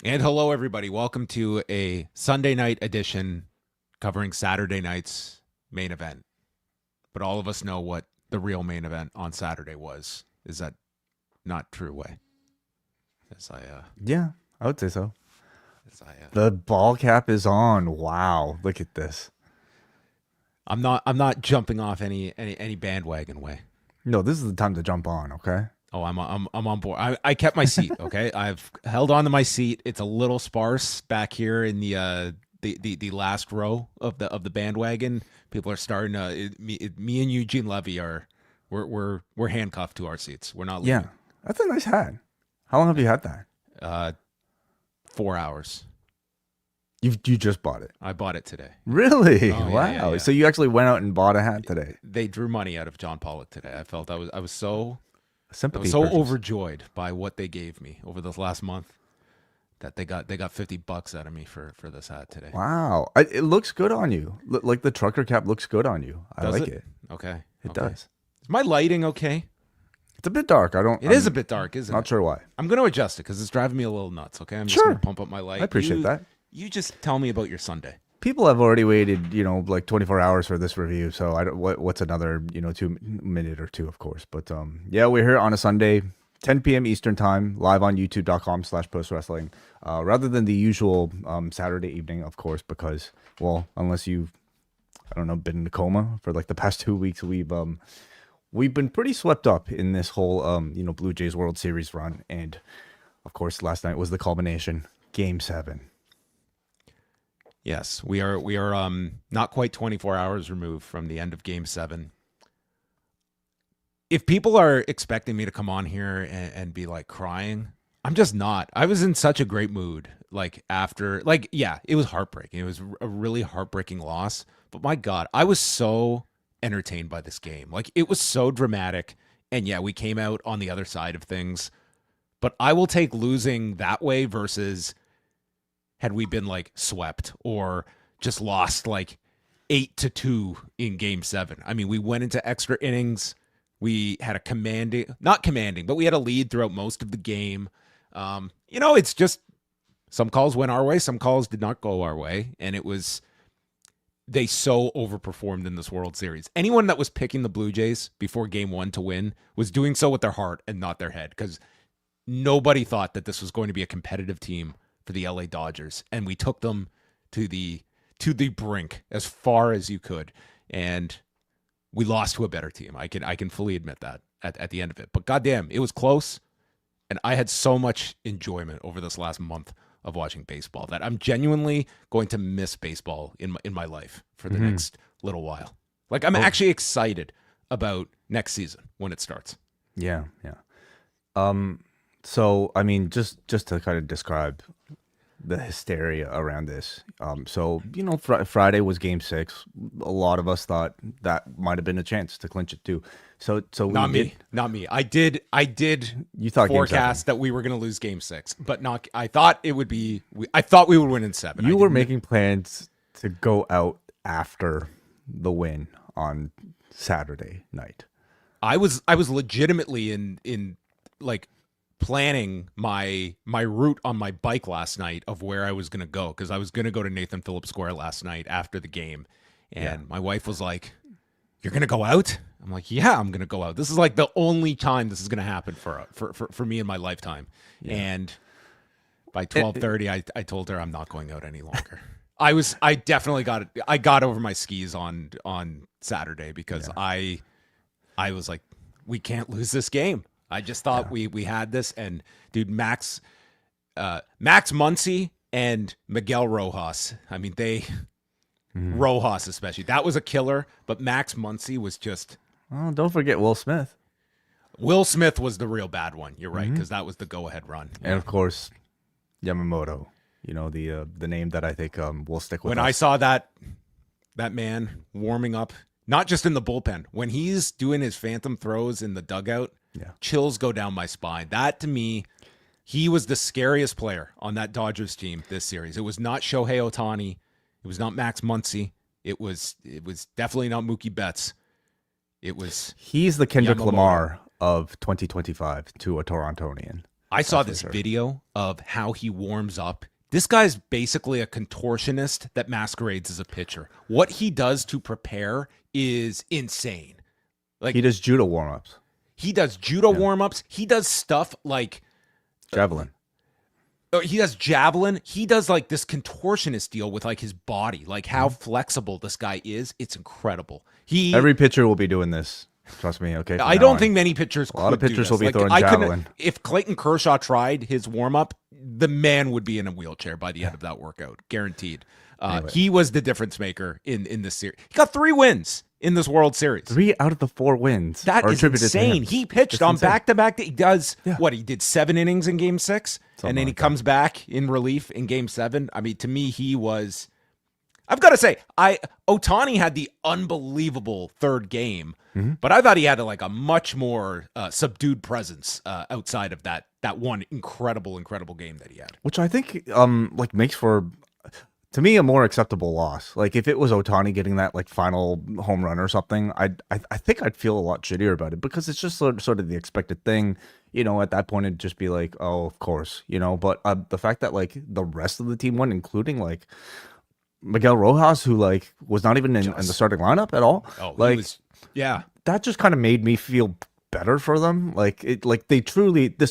And hello, everybody. Welcome to a Sunday night edition covering Saturday night's main event. But all of us know what the real main event on Saturday was. Is that not true, Way? Yeah, I would say so. As I The ball cap is on. Wow, look at this. I'm not jumping off any bandwagon, Way. No, this is the time to jump on. Okay. Oh, I'm on board. I kept my seat. Okay, I've held on to my seat. It's a little sparse back here in the last row of the bandwagon. People are starting to. Me and Eugene Levy are we're handcuffed to our seats. We're not leaving. Yeah, that's a nice hat. How long have you had that? 4 hours. You just bought it. I bought it today. Really? Oh, Wow. yeah. So you actually went out and bought a hat today. They drew money out of John Pollock today. I felt I was so Sympathy. so purchase. overjoyed by what they gave me over this last month that they got $50 out of me for this hat today. Wow, it looks good on you. Like the trucker cap looks good on you. I like it. Okay. It okay. does. Is my lighting okay? It's a bit dark. It is a bit dark, isn't it? Not sure why. I'm going to adjust it because it's driving me a little nuts. Okay, I'm just Sure. going to pump up my light. I appreciate that. You just tell me about your Sunday. People have already waited, like 24 hours for this review. So I don't. What's another, 2 minute or two, of course. But yeah, we're here on a Sunday, 10 p.m. Eastern time, live on YouTube.com/postwrestling. Rather than the usual Saturday evening, of course, because unless you've, I don't know, been in a coma for like the past 2 weeks, we've been pretty swept up in this whole Blue Jays World Series run, and of course, last night was the culmination, Game 7. Yes, we are not quite 24 hours removed from the end of Game 7. If people are expecting me to come on here and be like crying, I'm just not. I was in such a great mood. It was heartbreaking. It was a really heartbreaking loss. But my God, I was so entertained by this game. Like, it was so dramatic. And yeah, we came out on the other side of things. But I will take losing that way versus had we been like swept or just lost like 8-2 in Game 7. I mean, we went into extra innings. We had not commanding, but we had a lead throughout most of the game. It's just some calls went our way, some calls did not go our way, and they so overperformed in this World Series. Anyone that was picking the Blue Jays before Game 1 to win was doing so with their heart and not their head, because nobody thought that this was going to be a competitive team for the LA Dodgers, and we took them to the brink as far as you could, and we lost to a better team. I can fully admit that at the end of it. But goddamn, it was close, and I had so much enjoyment over this last month of watching baseball that I'm genuinely going to miss baseball in my life for the next little while. Like, I'm actually excited about next season when it starts. Yeah. So I mean, just to kind of describe the hysteria around this. Friday was Game 6. A lot of us thought that might have been a chance to clinch it too. So not me. I did You thought forecast that we were going to lose Game 6, but not. I thought it would be. I thought we would win in 7. You were making plans to go out after the win on Saturday night. I was legitimately in like planning my route on my bike last night of where I was going to go, because I was going to go to Nathan Phillips Square last night after the game, and my wife was like, "You're going to go out?" I'm like, "Yeah, I'm going to go out. This is like the only time this is going to happen for me in my lifetime." Yeah. And by 12:30, I told her I'm not going out any longer. I definitely got over my skis on Saturday because I was like, we can't lose this game. I just thought we had this, and dude, Max Muncy and Miguel Rojas. I mean, Rojas especially, that was a killer. But Max Muncy was just. Oh, don't forget Will Smith. Will Smith was the real bad one. You're right, because that was the go-ahead run. And of course, Yamamoto. The name that I think will stick with us. When I saw that man warming up, not just in the bullpen, when he's doing his phantom throws in the dugout. Yeah. Chills go down my spine. That, to me, he was the scariest player on that Dodgers team this series. It was not Shohei Ohtani. It was not Max Muncy. It was definitely not Mookie Betts. He's the Kendrick Yamamoto. Lamar of 2025 to a Torontonian. I saw for this sure. video of how he warms up. This guy's basically a contortionist that masquerades as a pitcher. What he does to prepare is insane. Like He does judo warm-ups. he does judo warm-ups. He does stuff like Javelin. he does javelin. He does like this contortionist deal with like his body, like how flexible this guy is. It's incredible. Every pitcher will be doing this. Trust me, okay? I don't think many pitchers. A lot of pitchers will be like, throwing I couldn't- javelin. If Clayton Kershaw tried his warm up, the man would be in a wheelchair by the end of that workout, guaranteed. Anyway. He was the difference maker in this series. He got 3 wins in this World Series. 3 out of the 4 wins. That are is attributed to him. insane. He pitched It's on insane. back-to-back. He does what? He did 7 innings in Game 6, and then he like comes back in relief in Game 7. I mean, to me, he was. I've got to say, Ohtani had the unbelievable 3rd game, but I thought he had like a much more subdued presence outside of that one incredible game that he had. Which I think like makes for, to me, a more acceptable loss. Like if it was Ohtani getting that like final home run or something, I think I'd feel a lot shittier about it, because it's just sort of the expected thing. You know, at that point it'd just be like, oh, of course, you know. But the fact that like the rest of the team won, including like Miguel Rojas, who like was not even in the starting lineup at all. Oh, like yeah. that just kind of made me feel better for them. Like this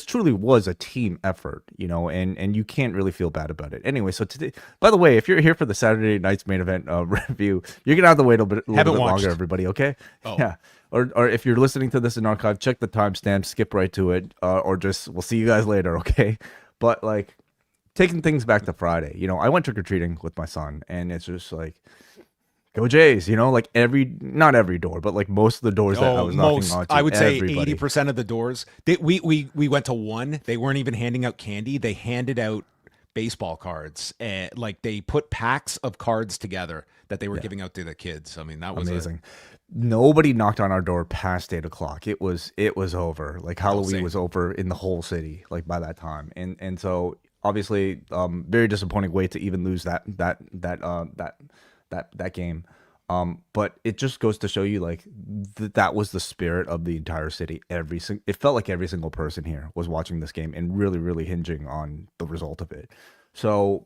truly was a team effort, you know, and you can't really feel bad about it. Anyway, so today, by the way, if you're here for the Saturday night's main event review, you're gonna have to wait a little bit longer, everybody. Okay, yeah. Or if you're listening to this in archive, check the timestamp, skip right to it, or just we'll see you guys later. Okay, but like taking things back to Friday, you know, I went trick or treating with my son, and it's just like, go Jays, you know, like not every door, but like most of the doors that I was knocking on to. I would say everybody. 80% of the doors. We went to one. They weren't even handing out candy. They handed out baseball cards, and like they put packs of cards together that they were giving out to the kids. I mean, that was amazing. Nobody knocked on our door past 8 o'clock. It was over. Like Halloween was over in the whole city, like by that time, and so obviously, very disappointing way to even lose that game. But it just goes to show you like that was the spirit of the entire city. It felt like every single person here was watching this game and really, really hinging on the result of it. So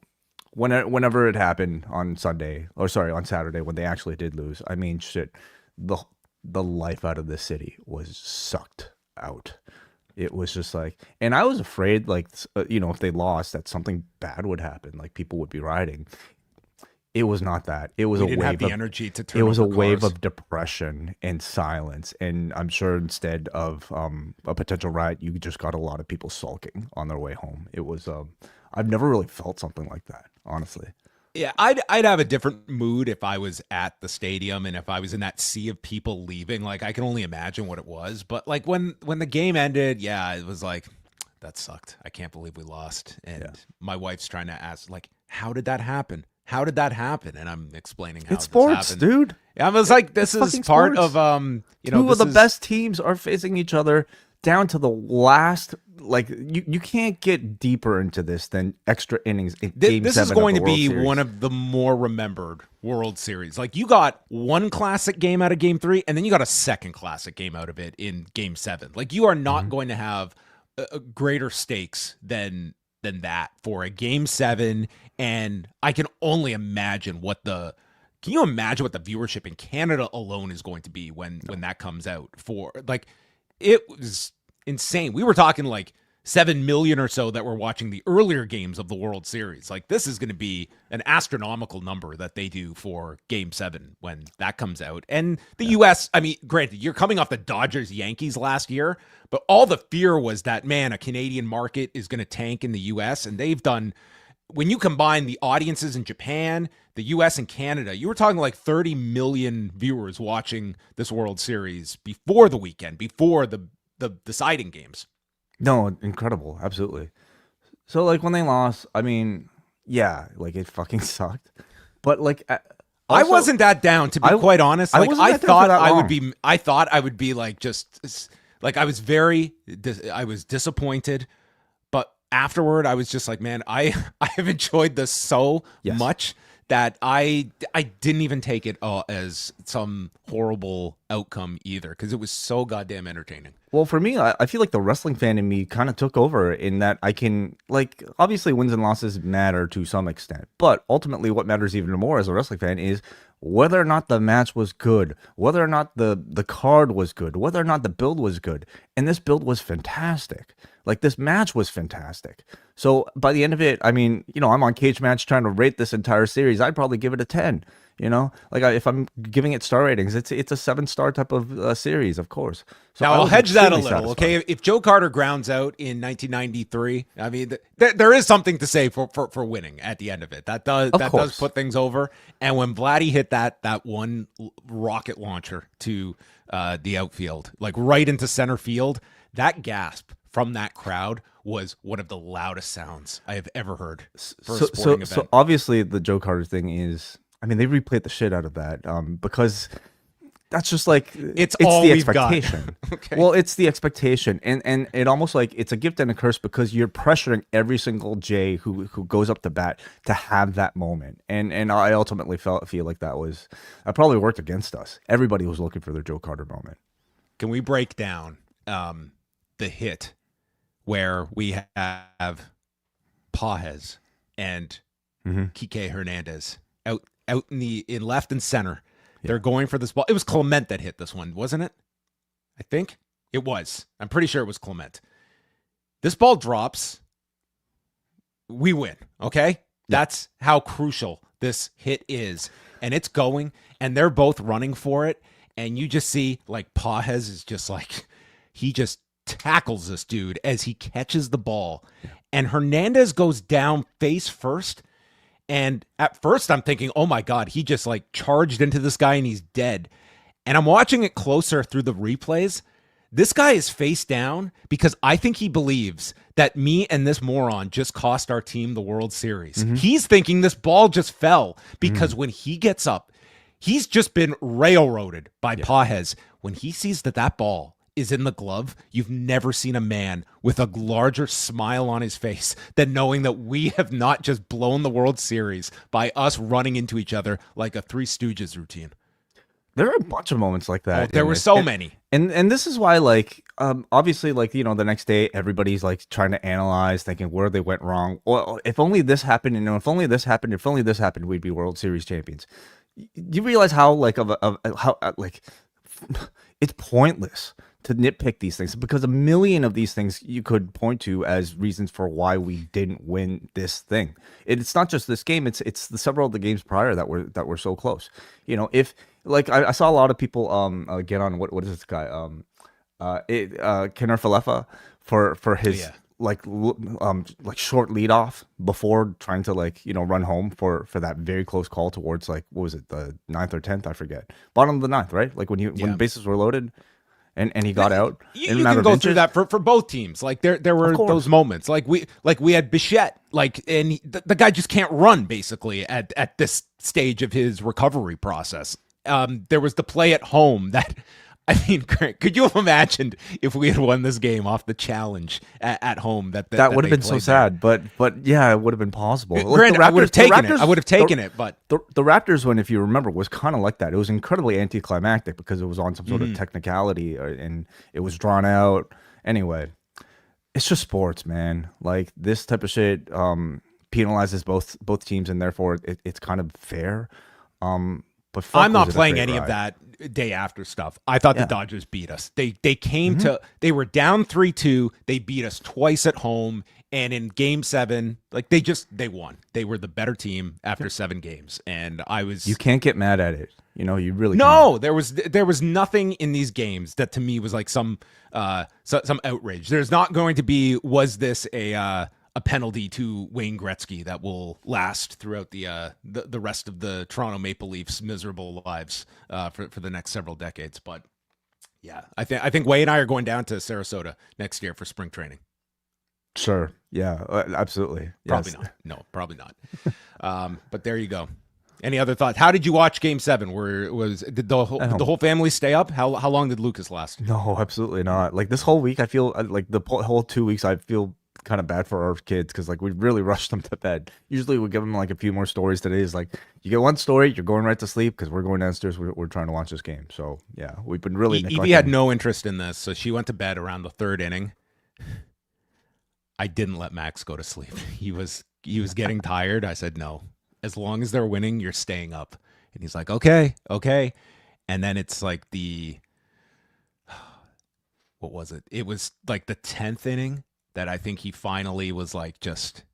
whenever it happened on Saturday when they actually did lose, I mean, shit, the life out of this city was sucked out. It was just like, and I was afraid, like, you know, if they lost, that something bad would happen, like people would be rioting. It was not that. It was a wave of energy to turn. It was a wave of depression and silence, and I'm sure instead of a potential riot, you just got a lot of people sulking on their way home. It was I've never really felt something like that, honestly. Yeah, I'd have a different mood if I was at the stadium and if I was in that sea of people leaving. Like I can only imagine what it was. But like when the game ended, yeah, it was like, that sucked. I can't believe we lost. And my wife's trying to ask, like, how did that happen? How did that happen? And I'm explaining how it's sports, happened. dude. I was like, this is part sports. of you know, two of the best teams are facing each other down to the last. Like you can't get deeper into this than extra innings. This is going to be one of the more remembered World Series. Like you got one classic game out of Game 3, and then you got a second classic game out of it in Game 7. Like you are not going to have greater stakes than that for a Game 7. And I can only imagine can you imagine what the viewership in Canada alone is going to be when that comes out? For like, it was insane. We were talking like 7 million or so that were watching the earlier games of the World Series. Like this is going to be an astronomical number that they do for Game 7 when that comes out. And the US, I mean, granted, you're coming off the Dodgers Yankees last year, but all the fear was that, man, a Canadian market is going to tank in the US. And they've done, when you combine the audiences in Japan, the US and Canada, you were talking like 30 million viewers watching this World Series before the weekend, before the deciding games. No, incredible. Absolutely. So like when they lost, I mean, yeah, like it fucking sucked. But like also, I wasn't that down, to be quite honest. Like I thought I would be like, just like I was disappointed, but afterward I was just like, man, I have enjoyed this so much that I didn't even take it as some horrible outcome either, because it was so goddamn entertaining. Well, for me, I feel like the wrestling fan in me kind of took over in that I can, like, obviously wins and losses matter to some extent, but ultimately what matters even more as a wrestling fan is whether or not the match was good, whether or not the card was good, whether or not the build was good. And this build was fantastic. Like, this match was fantastic. So by the end of it, I mean, I'm on Cage Match trying to rate this entire series. I'd probably give it a 10. Like if I'm giving it star ratings, it's a 7-star type of series, of course. So now I'll hedge that a little, okay? If Joe Carter grounds out in 1993, I mean, there is something to say for winning at the end of it. That does put things over. And when Vladdy hit that one rocket launcher to the outfield, like right into center field, that gasp from that crowd was one of the loudest sounds I have ever heard for a sporting event. So obviously the Joe Carter thing is, I mean, they replayed the shit out of that because that's just like it's all the we've expectation. Got. Okay. Well, it's the expectation, and it almost like it's a gift and a curse because you're pressuring every single Jey who goes up to bat to have that moment, and I ultimately feel like that probably worked against us. Everybody was looking for their Joe Carter moment. Can we break down the hit where we have Pages and Kike Hernandez out in left and center? Yeah. They're going for this ball. It was Clement that hit this one, wasn't it? I think it was. I'm pretty sure it was Clement. This ball drops. We win. Okay. Yeah. That's how crucial this hit is. And it's going, and they're both running for it. And you just see like Pages is just like, he just tackles this dude as he catches the ball. Yeah. And Hernandez goes down face first. And at first I'm thinking, oh my God, he just like charged into this guy and he's dead. And I'm watching it closer through the replays. This guy is face down because I think he believes that me and this moron just cost our team the World Series. Mm-hmm. He's thinking this ball just fell because when he gets up, he's just been railroaded by Pages. When he sees that ball is in the glove, you've never seen a man with a larger smile on his face than knowing that we have not just blown the World Series by us running into each other like a Three Stooges routine. There are a bunch of moments like that. Oh, there were so many. And this is why, like, obviously, like, the next day, everybody's, like, trying to analyze, thinking where they went wrong. Well, if only this happened, and if only this happened, we'd be World Series champions. You realize how, like, it's pointless to nitpick these things because a million of these things you could point to as reasons for why we didn't win this thing. It's not just this game; it's the several of the games prior that were so close. If like I saw a lot of people get on what is this guy Kenner Falefa for his like short lead off before trying to run home for that very close call towards what was it, the 9th or 10th, I forget, bottom of the 9th, right? Like when bases were loaded. And he got out. You can go through that for both teams. Like there were those moments. Like we had Bichette. And the guy just can't run basically at this stage of his recovery process. There was the play at home that, I mean, could you have imagined if we had won this game off the challenge at home? That would have been so sad, but yeah, it would have been possible. Granted, I would have taken it, but the Raptors one, if you remember, was kind of like that. It was incredibly anticlimactic because it was on some sort of technicality and it was drawn out. Anyway, it's just sports, man. Like, this type of shit penalizes both teams, and therefore it's kind of fair. But I'm not playing any of that day after stuff. I thought the Dodgers beat us. They came they were down 3-2. They beat us twice at home. And in game 7, like they won. They were the better team after 7 games. And you can't get mad at it. You really can't. There was nothing in these games that to me was like some outrage. There's not going to be, was this a penalty to Wayne Gretzky that will last throughout the rest of the Toronto Maple Leafs' miserable lives for the next several decades. But yeah, I think Wayne and I are going down to Sarasota next year for spring training. Sure. Yeah, absolutely. Probably not. No, probably not. But there you go. Any other thoughts? How did you watch Game 7? Did the whole family stay up? How long did Lucas last? No, absolutely not. Like, this whole week, I feel like the whole 2 weeks, I feel kind of bad for our kids because like we really rushed them to bed. Usually we give them like a few more stories today. Is like you get one story, you're going right to sleep because we're going downstairs. We're trying to watch this game. So yeah, we've been really neglecting. Evie had no interest in this, so she went to bed around the third inning. I didn't let Max go to sleep. He was getting tired. I said, no, as long as they're winning, you're staying up. And he's like, okay. And then it's like what was it? It was like the 10th inning that I think he finally was like,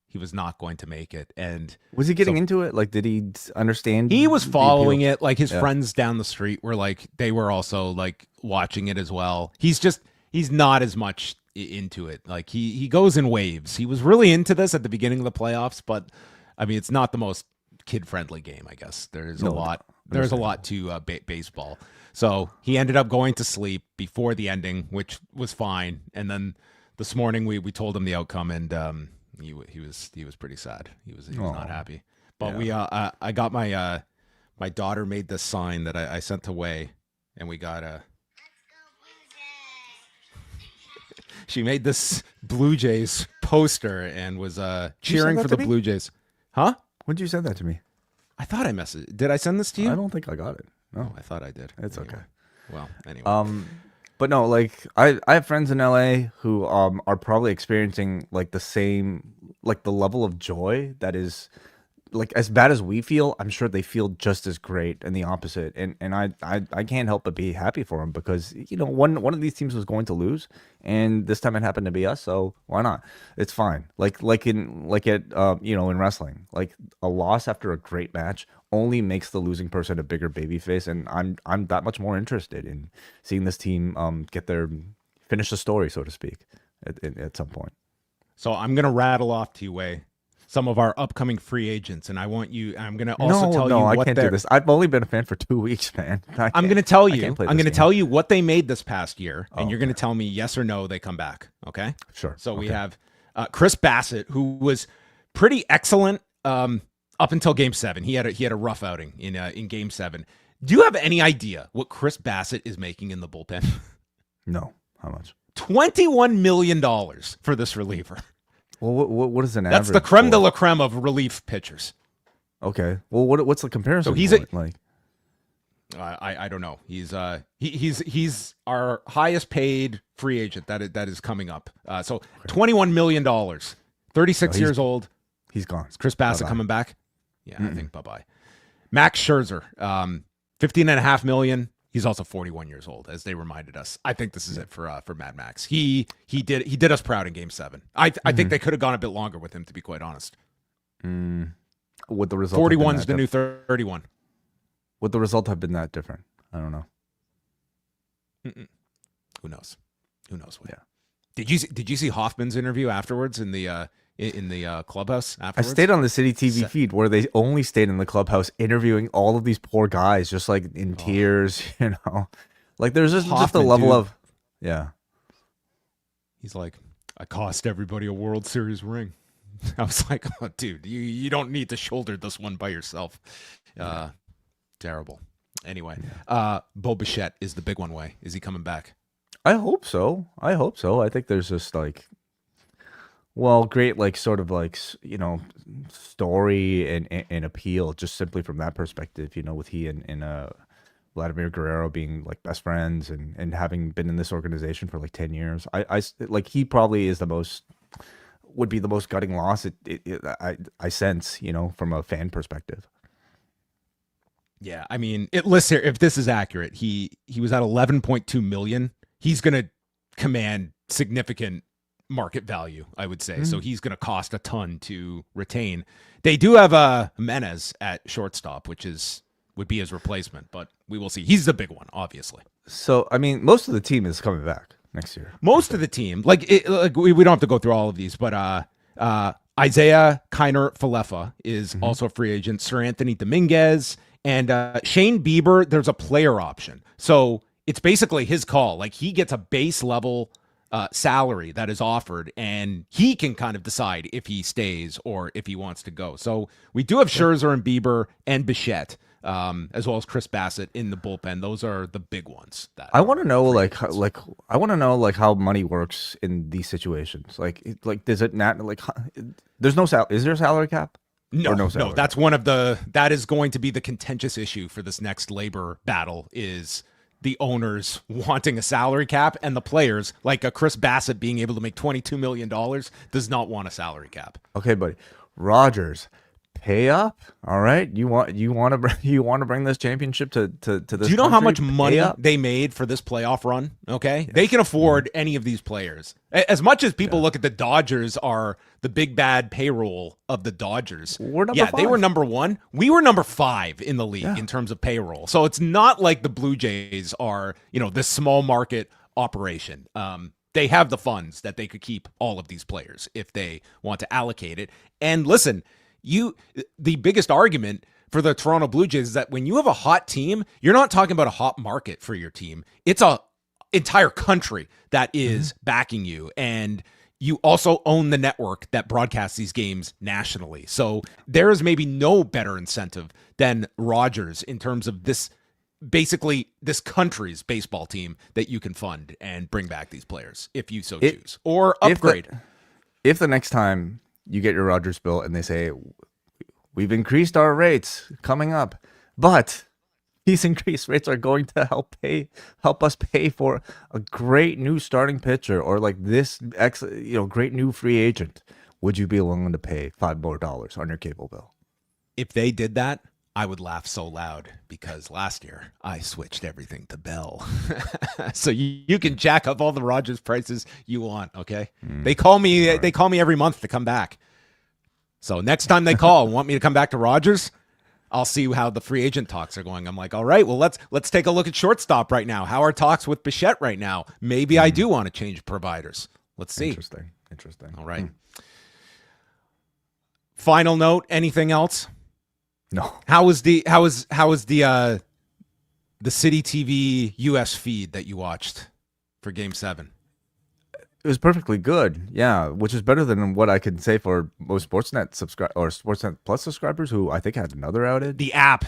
he was not going to make it. And was he getting into it? Like, did he understand? He was following it. Like his friends down the street were like, they were also like watching it as well. He's not as much into it. Like he goes in waves. He was really into this at the beginning of the playoffs, but I mean, it's not the most kid-friendly game, I guess. There's a lot to baseball. So he ended up going to sleep before the ending, which was fine. And then this morning we told him the outcome, and he was pretty sad. He was not happy. But I got my daughter made this sign that I sent to Wai, and we got a. She made this Blue Jays poster and was cheering for the Blue Jays. Huh? When did you send that to me? I thought I messaged. Did I send this to you? I don't think I got it. No, I thought I did. It's okay. Well, anyway. But no, like I have friends in LA who are probably experiencing like the same, like the level of joy that is like as bad as we feel. I'm sure they feel just as great and the opposite. And I can't help but be happy for them because one of these teams was going to lose, and this time it happened to be us. So why not? It's fine. In wrestling, like a loss after a great match only makes the losing person a bigger baby face, and I'm that much more interested in seeing this team finish the story, so to speak, at some point. So I'm gonna rattle off to you, Wai, some of our upcoming free agents, and I'm gonna also tell you what I can't do this. I've only been a fan for 2 weeks, man. I'm gonna tell you what they made this past year, and you're gonna tell me yes or no they come back. Okay? Sure. So we have Chris Bassett, who was pretty excellent up until Game 7. He had a rough outing in Game 7. Do you have any idea what Chris Bassett is making in the bullpen? No. How much? $21 million for this reliever. Well, what is an average? That's the creme de la creme of relief pitchers. Okay. Well, what's the comparison? So he's like. I don't know. He's our highest paid free agent that is coming up. So $21 million, 36 years old. He's gone. Is Chris Bassett coming back? Yeah, I think bye-bye. Max Scherzer, $15.5 million. He's also 41 years old, as they reminded us. I think this is it for Mad Max. He did us proud in Game 7. I think they could have gone a bit longer with him, to be quite honest. Would the result 41's the new 31. Would the result have been that different? I don't know. Who knows? Yeah. Did you see Hoffman's interview afterwards in the clubhouse afterwards? I stayed on the City TV feed where they only stayed in the clubhouse interviewing all of these poor guys, just like in tears, Like there's just a level of, yeah. He's like, I cost everybody a World Series ring. I was like, oh, dude, you don't need to shoulder this one by yourself. Terrible. Anyway, Bo Bichette is the big one. Wai, is he coming back? I hope so. I think there's just like, great, like sort of like, story and appeal just simply from that perspective, with he and Vladimir Guerrero being like best friends and having been in this organization for like 10 years. I like he probably is would be the most gutting loss. I sense, from a fan perspective. Yeah, I mean, it lists here, if this is accurate, he was at 11.2 million. He's going to command significant market value, I would say. So he's going to cost a ton to retain. They do have Menez at shortstop, which would be his replacement, but we will see. He's the big one, obviously. So, I mean, most of the team is coming back next year. Most of the team, we don't have to go through all of these, but Isaiah Kiner Falefa is also a free agent. Sir Anthony Dominguez and Shane Bieber, there's a player option. So it's basically his call. Like he gets a base level salary that is offered, and he can kind of decide if he stays or if he wants to go. So we do have Scherzer and Bieber and Bichette. as well as Chris Bassett in the bullpen. Those are the big ones. That I want to know I want to know how money works in these situations. Does it not there's no is there a salary cap? No, no, that's that is going to be the contentious issue for this next labor battle is the owners wanting a salary cap and the players, like a Chris Bassett being able to make $22 million, does not want a salary cap. Okay, buddy. Rogers, pay up. All right. You want to bring this championship to this. Do you know how much money they made for this playoff run? Okay. Yes. They can afford any of these players. As much as people look at the Dodgers are the big bad payroll of the Dodgers. We're number 5. They were number 1. We were number 5 in the league in terms of payroll. So it's not like the Blue Jays are, this small market operation. They have the funds that they could keep all of these players if they want to allocate it. And listen, the biggest argument for the Toronto Blue Jays is that when you have a hot team, you're not talking about a hot market for your team. It's a entire country that is backing you, and you also own the network that broadcasts these games nationally. So there is maybe no better incentive than Rogers in terms of this, basically this country's baseball team that you can fund and bring back these players if you so choose, or upgrade. If the next time you get your Rogers bill and they say, we've increased our rates coming up, but these increased rates are going to help us pay for a great new starting pitcher or this great new free agent, would you be willing to pay $5 more on your cable bill? If they did that, I would laugh so loud because last year I switched everything to Bell. So you can jack up all the Rogers prices you want. Okay. They call me every month to come back. So next time they call and want me to come back to Rogers, I'll see how the free agent talks are going. I'm like, all right, well, let's take a look at shortstop right now. How are talks with Bichette right now? Maybe I do want to change providers. Let's see. Interesting. All right. Final note, anything else? No. How was the City TV US feed that you watched for Game 7? It was perfectly good, yeah, which is better than what I can say for most Sportsnet Sportsnet Plus subscribers who I think had another outage. The app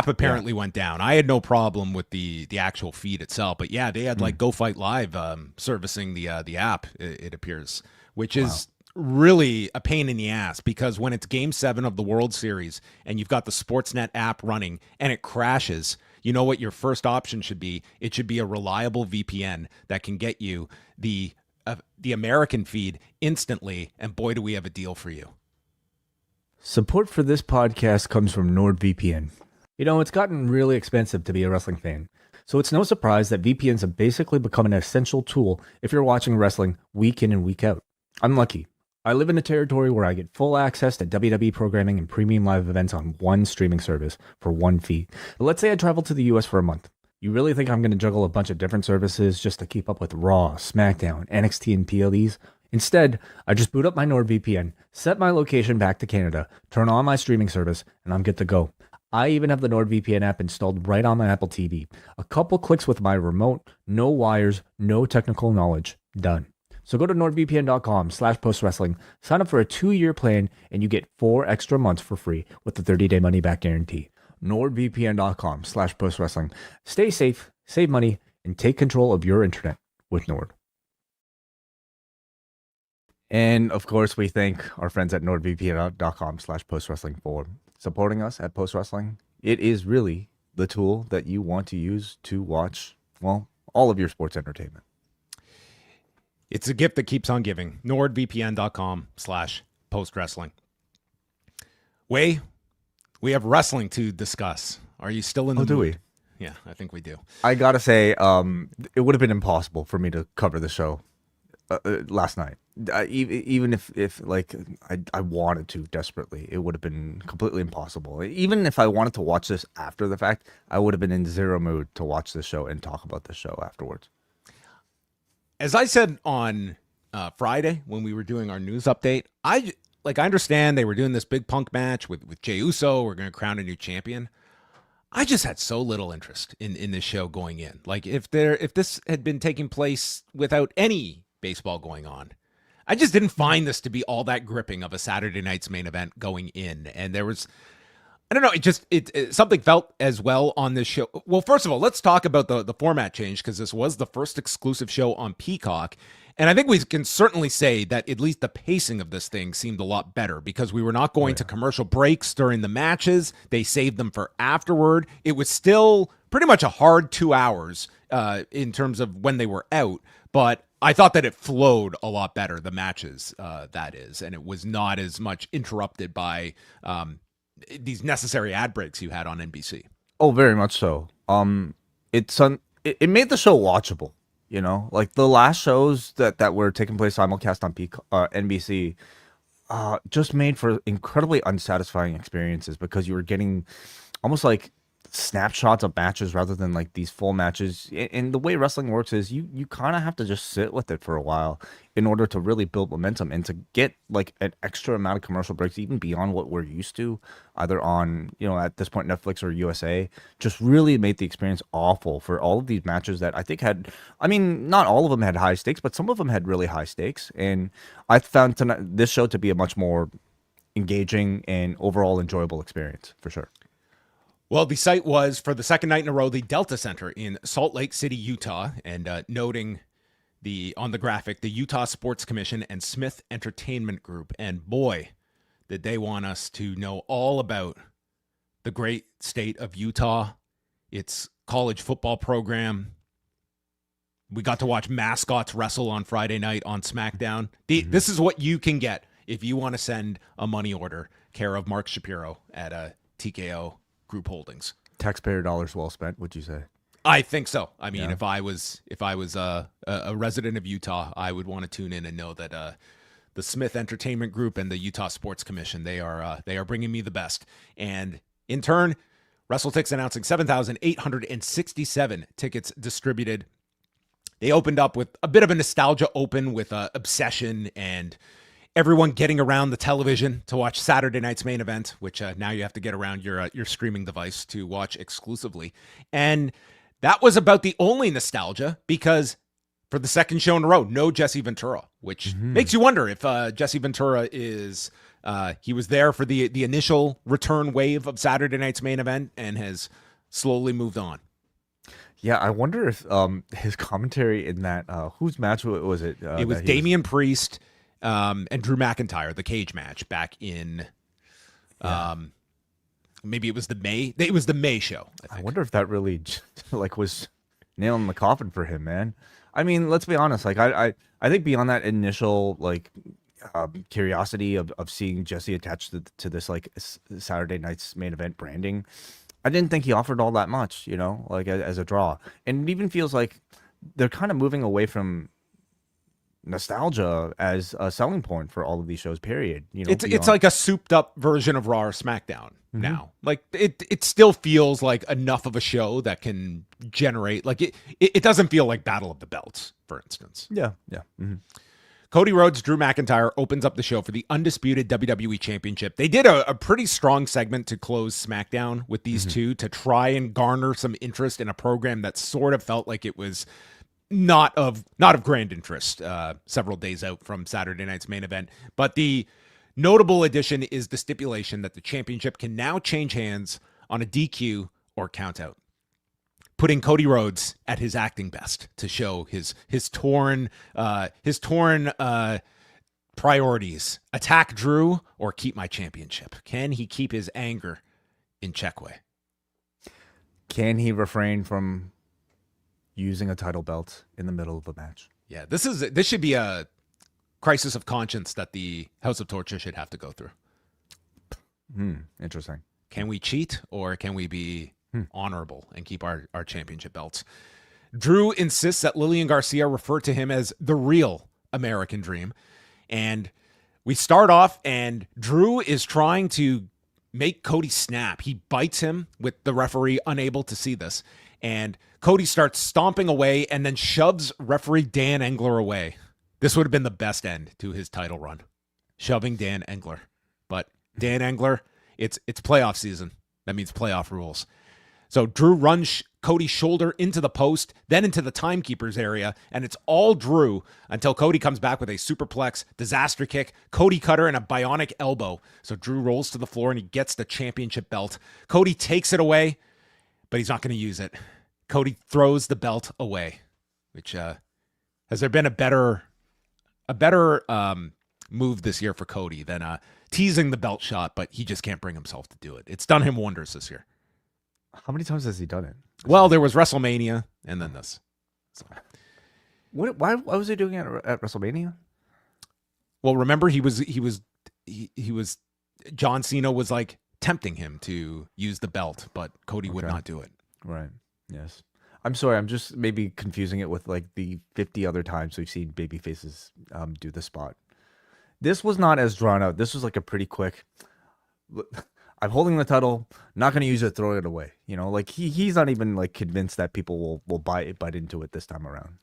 apparently went down. I had no problem with the actual feed itself, but yeah, they had Go Fight Live servicing the app. It appears, which is really a pain in the ass because when it's Game 7 of the World Series and you've got the Sportsnet app running and it crashes, you know what your first option should be? It should be a reliable VPN that can get you the American feed instantly, and boy, do we have a deal for you. Support for this podcast comes from NordVPN. It's gotten really expensive to be a wrestling fan, so it's no surprise that VPNs have basically become an essential tool if you're watching wrestling week in and week out. I'm lucky. I live in a territory where I get full access to WWE programming and premium live events on one streaming service for one fee. But let's say I travel to the US for a month. You really think I'm going to juggle a bunch of different services just to keep up with Raw, SmackDown, NXT, and PLEs? Instead, I just boot up my NordVPN, set my location back to Canada, turn on my streaming service, and I'm good to go. I even have the NordVPN app installed right on my Apple TV. A couple clicks with my remote, no wires, no technical knowledge. Done. So go to nordvpn.com/postwrestling, sign up for a 2-year plan, and you get 4 extra months for free with the 30-day money-back guarantee. nordvpn.com/postwrestling. Stay safe, save money, and take control of your internet with Nord. And of course, we thank our friends at nordvpn.com/postwrestling for supporting us at Post Wrestling. It is really the tool that you want to use to watch, all of your sports entertainment. It's a gift that keeps on giving. nordvpn.com/postwrestling. Wai, we have wrestling to discuss. Are you still in the mood? Do we? Yeah, I think we do. I gotta say, it would have been impossible for me to cover the show last night. Even if I wanted to desperately, it would have been completely impossible. Even if I wanted to watch this after the fact, I would have been in zero mood to watch the show and talk about the show afterwards. As I said on Friday when we were doing our news update, I understand they were doing this big Punk match with Jey Uso. We're going to crown a new champion. I just had so little interest in this show going in. Like if this had been taking place without any baseball going on, I just didn't find this to be all that gripping of a Saturday night's main event going in. And there was I don't know. It something felt as well on this show. Well, first of all, let's talk about the format change, because this was the first exclusive show on Peacock. And I think we can certainly say that at least the pacing of this thing seemed a lot better, because we were not going to commercial breaks during the matches. They saved them for afterward. It was still pretty much a hard 2 hours in terms of when they were out. But I thought that it flowed a lot better, the matches, that is. And it was not as much interrupted by these necessary ad breaks you had on NBC. Oh, very much so. It made the show watchable. You know, like the last shows that were taking place simulcast on NBC, just made for incredibly unsatisfying experiences, because you were getting almost like snapshots of matches rather than like these full matches. And the way wrestling works is you kind of have to just sit with it for a while in order to really build momentum and to get like an extra amount of commercial breaks, even beyond what we're used to, either on, you know, at this point, Netflix or USA, just really made the experience awful for all of these matches that I think had, I mean, not all of them had high stakes, but some of them had really high stakes. And I found this show to be a much more engaging and overall enjoyable experience, for sure. Well, the site was, for the second night in a row, the Delta Center in Salt Lake City, Utah, and noting on the graphic, the Utah Sports Commission and Smith Entertainment Group. And boy, did they want us to know all about the great state of Utah, its college football program. We got to watch mascots wrestle on Friday night on SmackDown. This is what you can get if you want to send a money order, care of Mark Shapiro at TKO Group Holdings. Taxpayer dollars well spent, would you say? I think so. I mean, if I was a resident of Utah, I would want to tune in and know that the Smith Entertainment Group and the Utah Sports Commission, they are bringing me the best. And in turn, WrestleTix announcing 7,867 tickets distributed. They opened up with a bit of a nostalgia open with Obsession and everyone getting around the television to watch Saturday night's main event, which now you have to get around your streaming device to watch exclusively. And that was about the only nostalgia, because for the second show in a row, no Jesse Ventura, which makes you wonder if Jesse Ventura is he was there for the initial return wave of Saturday night's main event and has slowly moved on. Yeah, I wonder if his commentary in that whose match was it? It was Damian Priest and Drew McIntyre, the cage match back in maybe it was the May show. I wonder if that really like was nailing the coffin for him, man. I mean, let's be honest. Like I think beyond that initial like curiosity of seeing Jesse attached to this like Saturday night's main event branding, I didn't think he offered all that much, you know, like as a draw. And it even feels like they're kind of moving away from nostalgia as a selling point for all of these shows, period. You know, it's like a souped up version of Raw or SmackDown now. Like it still feels like enough of a show that can generate, like it doesn't feel like Battle of the Belts, for instance. Yeah. Cody Rhodes, Drew McIntyre opens up the show for the undisputed WWE Championship. They did a pretty strong segment to close SmackDown with these two to try and garner some interest in a program that sort of felt like it was not of grand interest several days out from Saturday night's main event. But the notable addition is the stipulation that the championship can now change hands on a DQ or countout, putting Cody Rhodes at his acting best to show his torn priorities. Attack Drew or keep my championship. Can he keep his anger in check? Can he refrain from using a title belt in the middle of a match? Yeah, this should be a crisis of conscience that the House of Torture should have to go through. Interesting. Can we cheat or can we be honorable and keep our championship belts? Drew insists that Lillian Garcia refer to him as the real American Dream. And we start off and Drew is trying to make Cody snap. He bites him with the referee unable to see this. And Cody starts stomping away and then shoves referee Dan Engler away. This would have been the best end to his title run, shoving Dan Engler. But Dan Engler, it's playoff season. That means playoff rules. So Drew runs Cody's shoulder into the post, then into the timekeeper's area, and it's all Drew until Cody comes back with a superplex, disaster kick, Cody cutter, and a bionic elbow. So Drew rolls to the floor and he gets the championship belt. Cody takes it away, but he's not going to use it. Cody throws the belt away, which has there been a better move this year for Cody than teasing the belt shot, but he just can't bring himself to do it. It's done him wonders this year. How many times has he done it? Well, there was WrestleMania and then this. So. Why was he doing it at WrestleMania? Well, remember he was John Cena was like tempting him to use the belt, but Cody would not do it. Right. Yes. I'm sorry. I'm just maybe confusing it with like the 50 other times we've seen baby faces do the spot. This was not as drawn out. This was like a pretty quick. I'm holding the title, not going to use it, throw it away. You know, like he's not even like convinced that people will bite into it this time around.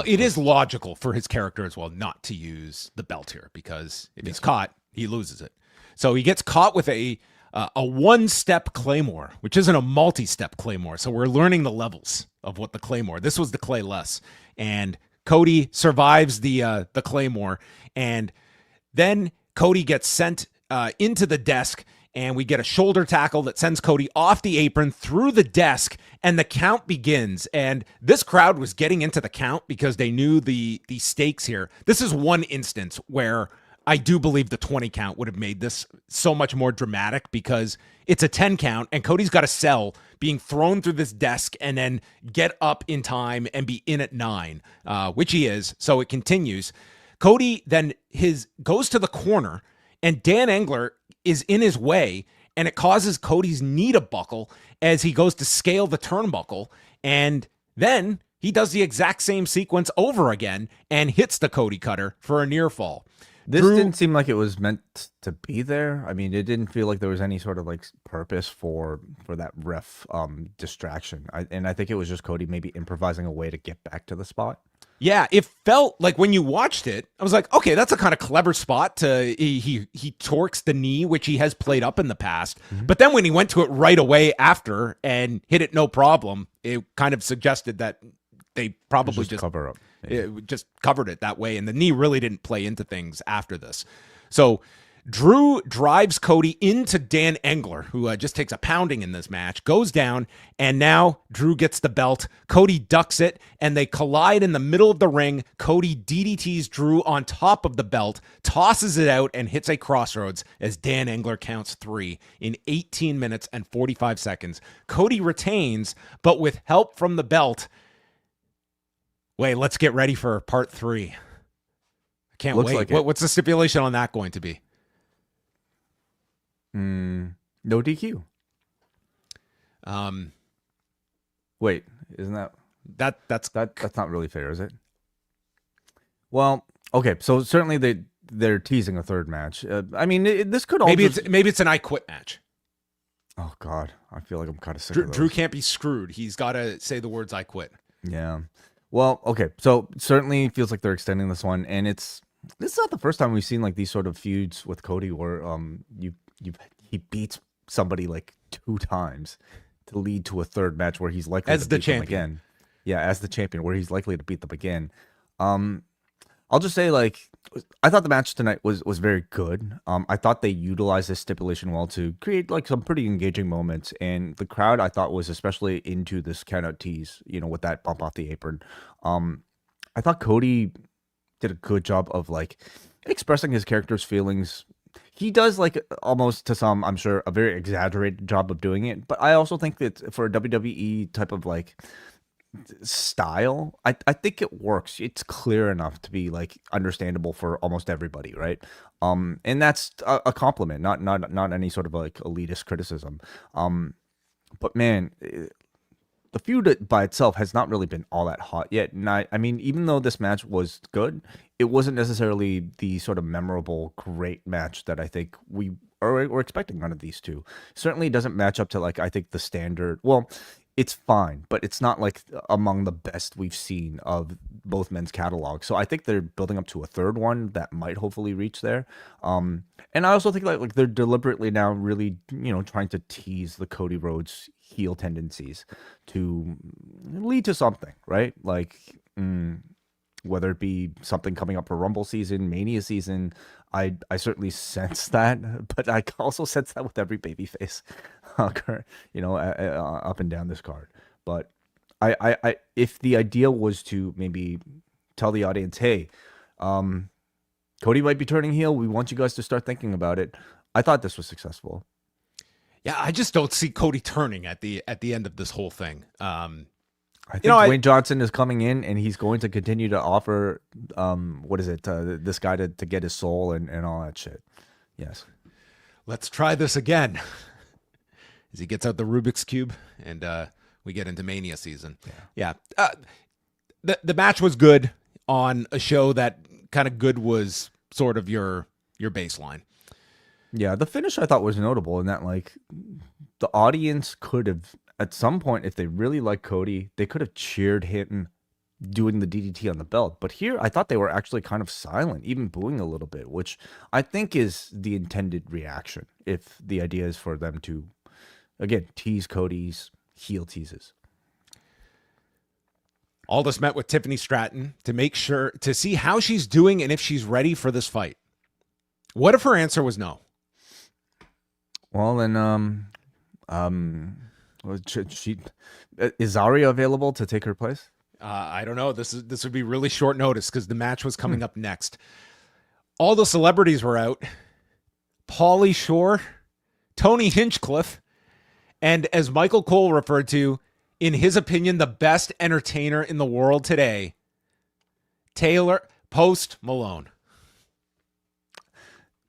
It is logical for his character as well not to use the belt here because if he's caught, he loses it. So he gets caught with a one-step claymore, which isn't a multi-step claymore. So we're learning the levels of what the claymore. This was the clay less, and Cody survives the claymore, and then Cody gets sent into the desk. And we get a shoulder tackle that sends Cody off the apron through the desk, and the count begins. And this crowd was getting into the count because they knew the stakes here. This is one instance where I do believe the 20 count would have made this so much more dramatic because it's a 10 count, and Cody's got to sell being thrown through this desk and then get up in time and be in at 9, which he is. So it continues. Cody then goes to the corner, and Dan Engler is in his way, and it causes Cody's knee to buckle as he goes to scale the turnbuckle, and then he does the exact same sequence over again and hits the Cody cutter for a near fall. This didn't seem like it was meant to be there. I mean, it didn't feel like there was any sort of like purpose for that ref distraction. I think it was just Cody maybe improvising a way to get back to the spot. Yeah, it felt like when you watched it, I was like, okay, that's a kind of clever spot to he torques the knee, which he has played up in the past. Mm-hmm. But then when he went to it right away after and hit it no problem, it kind of suggested that they probably just cover up. It just covered it that way, and the knee really didn't play into things after this. So Drew drives Cody into Dan Engler, who just takes a pounding in this match, goes down, and now Drew gets the belt. Cody ducks it, and they collide in the middle of the ring. Cody DDTs Drew on top of the belt, tosses it out, and hits a crossroads as Dan Engler counts 3 in 18 minutes and 45 seconds. Cody retains, but with help from the belt. Wait, let's get ready for part 3. I can't wait. Like what's the stipulation on that going to be? No DQ. Wait, isn't that's not really fair, is it? Well, okay, so certainly they're teasing a third match. I mean, this could all maybe it's an I Quit match. Oh God, I feel like I'm kind of sick Drew, of those. Drew can't be screwed. He's got to say the words "I quit." Yeah. Well, okay, so certainly feels like they're extending this one, and this is not the first time we've seen like these sort of feuds with Cody where he beats somebody like 2 times to lead to a third match where he's likely as to the beat champion them again. Yeah, as the champion, where he's likely to beat them again. I'll just say, like, I thought the match tonight was very good. I thought they utilized this stipulation well to create like some pretty engaging moments, and the crowd I thought was especially into this countout tease. You know, with that bump off the apron. I thought Cody did a good job of like expressing his character's feelings. He does like almost to some, I'm sure, a very exaggerated job of doing it. But I also think that for a WWE type of like style, I think it works. It's clear enough to be like understandable for almost everybody, right? And that's a compliment, not any sort of like elitist criticism. But man, the feud by itself has not really been all that hot yet. And I mean, even though this match was good, it wasn't necessarily the sort of memorable, great match that I think we're expecting out of these two. Certainly doesn't match up to like, I think the standard, well, it's fine, but it's not like among the best we've seen of both men's catalogs. So I think they're building up to a third one that might hopefully reach there. And I also think like they're deliberately now really, trying to tease the Cody Rhodes heel tendencies to lead to something, right? Like, whether it be something coming up for Rumble season, Mania season, I certainly sense that, but I also sense that with every babyface, up and down this card. But I if the idea was to maybe tell the audience, hey, Cody might be turning heel, we want you guys to start thinking about it, I thought this was successful. Yeah, I just don't see Cody turning at the end of this whole thing. I think Dwayne Johnson is coming in, and he's going to continue to offer, this guy to get his soul and all that shit. Yes. Let's try this again. As he gets out the Rubik's Cube, and we get into Mania season. Yeah. The match was good on a show that kind of good was sort of your baseline. Yeah, the finish I thought was notable in that, like, the audience could have, at some point, if they really liked Cody, they could have cheered him doing the DDT on the belt. But here, I thought they were actually kind of silent, even booing a little bit, which I think is the intended reaction if the idea is for them to, again, tease Cody's heel teases. Aldis met with Tiffany Stratton to see how she's doing and if she's ready for this fight. What if her answer was no? Well, then, is Zarya available to take her place? I don't know. This would be really short notice because the match was coming up next. All the celebrities were out. Pauly Shore, Tony Hinchcliffe, and as Michael Cole referred to, in his opinion, the best entertainer in the world today, Post Malone.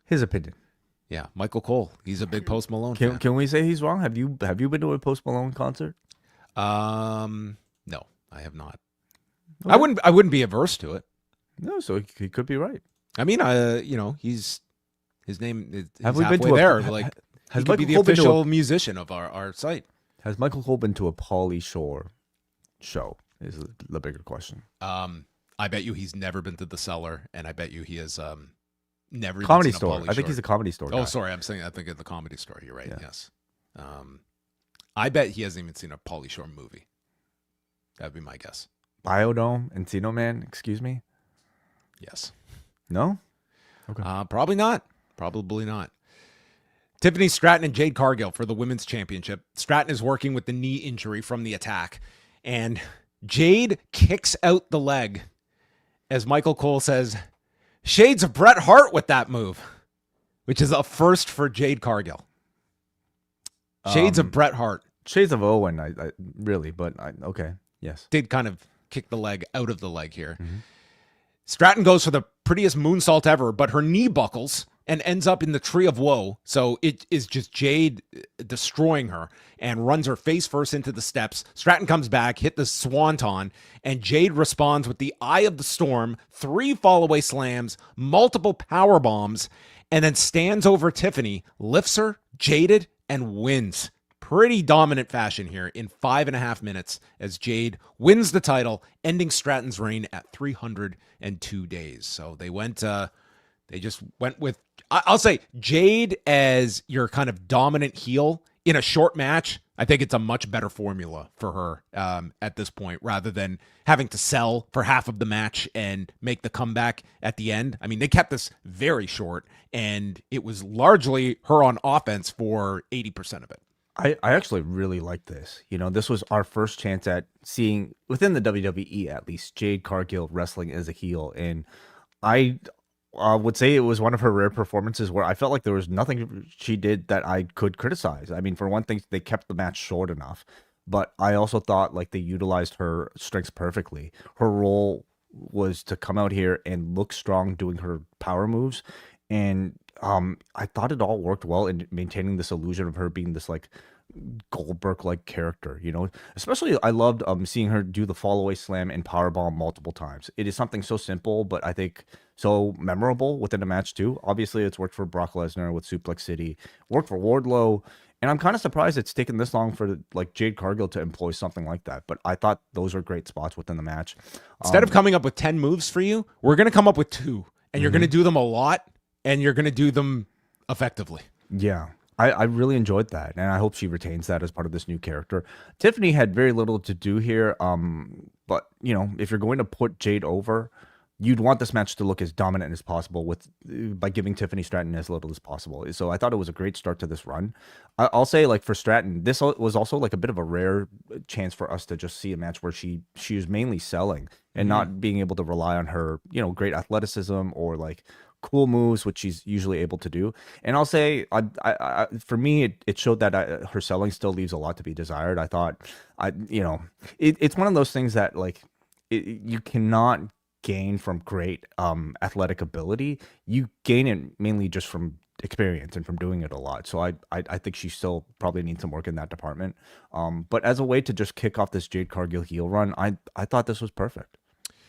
His opinion. Yeah, Michael Cole. He's a big Post Malone fan. Can we say he's wrong? Have you been to a Post Malone concert? No, I have not. Okay. I wouldn't be averse to it. No, so he could be right. I mean, his name is have we halfway been to there. Has he could be the official musician of our site. Has Michael Cole been to a Pauly Shore show? Is the bigger question. I bet you he's never been to the Cellar, and I bet you he has never Comedy even seen Store. I think he's a Comedy Store guy. Oh, sorry, I think at the Comedy Store. You're right. Yeah. Yes. I bet he hasn't even seen a Pauly Shore movie. That'd be my guess. Biodome, Encino Man. Excuse me. Yes. No. Okay. Probably not. Probably not. Tiffany Stratton and Jade Cargill for the women's championship. Stratton is working with the knee injury from the attack, and Jade kicks out the leg. As Michael Cole says, shades of Bret Hart with that move, which is a first for Jade Cargill. Shades of Bret Hart. Shades of Owen, I really, but okay, yes. Did kind of kick the leg out of the leg here. Mm-hmm. Stratton goes for the prettiest moonsault ever, but her knee buckles and ends up in the Tree of Woe. So it is just Jade destroying her and runs her face first into the steps. Stratton comes back, hit the swanton, and Jade responds with the Eye of the Storm, 3 fall-away slams, multiple power bombs, and then stands over Tiffany, lifts her, jaded, and wins. Pretty dominant fashion here in 5.5 minutes as Jade wins the title, ending Stratton's reign at 302 days. So they just went with, I'll say, Jade as your kind of dominant heel in a short match. I think it's a much better formula for her at this point, rather than having to sell for half of the match and make the comeback at the end. I mean, they kept this very short, and it was largely her on offense for 80% of it. I actually really like this. This was our first chance at seeing, within the WWE at least, Jade Cargill wrestling as a heel. And I would say it was one of her rare performances where I felt like there was nothing she did that I could criticize. I mean, for one thing, they kept the match short enough, but I also thought like they utilized her strengths perfectly. Her role was to come out here and look strong doing her power moves. And I thought it all worked well in maintaining this illusion of her being this like Goldberg-like character, Especially, I loved seeing her do the fall-away slam and powerbomb multiple times. It is something so simple, but I think so memorable within the match too. Obviously, it's worked for Brock Lesnar with Suplex City, worked for Wardlow, and I'm kind of surprised it's taken this long for like Jade Cargill to employ something like that. But I thought those are great spots within the match. Instead of coming up with 10 moves for you, we're going to come up with 2, and you're going to do them a lot, and you're going to do them effectively. Yeah. I really enjoyed that, and I hope she retains that as part of this new character. Tiffany had very little to do here, but you know, if you're going to put Jade over, you'd want this match to look as dominant as possible by giving Tiffany Stratton as little as possible. So I thought it was a great start to this run. I'll say, like, for Stratton, this was also like a bit of a rare chance for us to just see a match where she was mainly selling and not being able to rely on her, you know, great athleticism or like cool moves, which she's usually able to do. And I'll say, for me, it showed that her selling still leaves a lot to be desired. I thought, it's one of those things that like you cannot gain from great athletic ability. You gain it mainly just from experience and from doing it a lot. So I think she still probably needs some work in that department. But as a way to just kick off this Jade Cargill heel run, I thought this was perfect.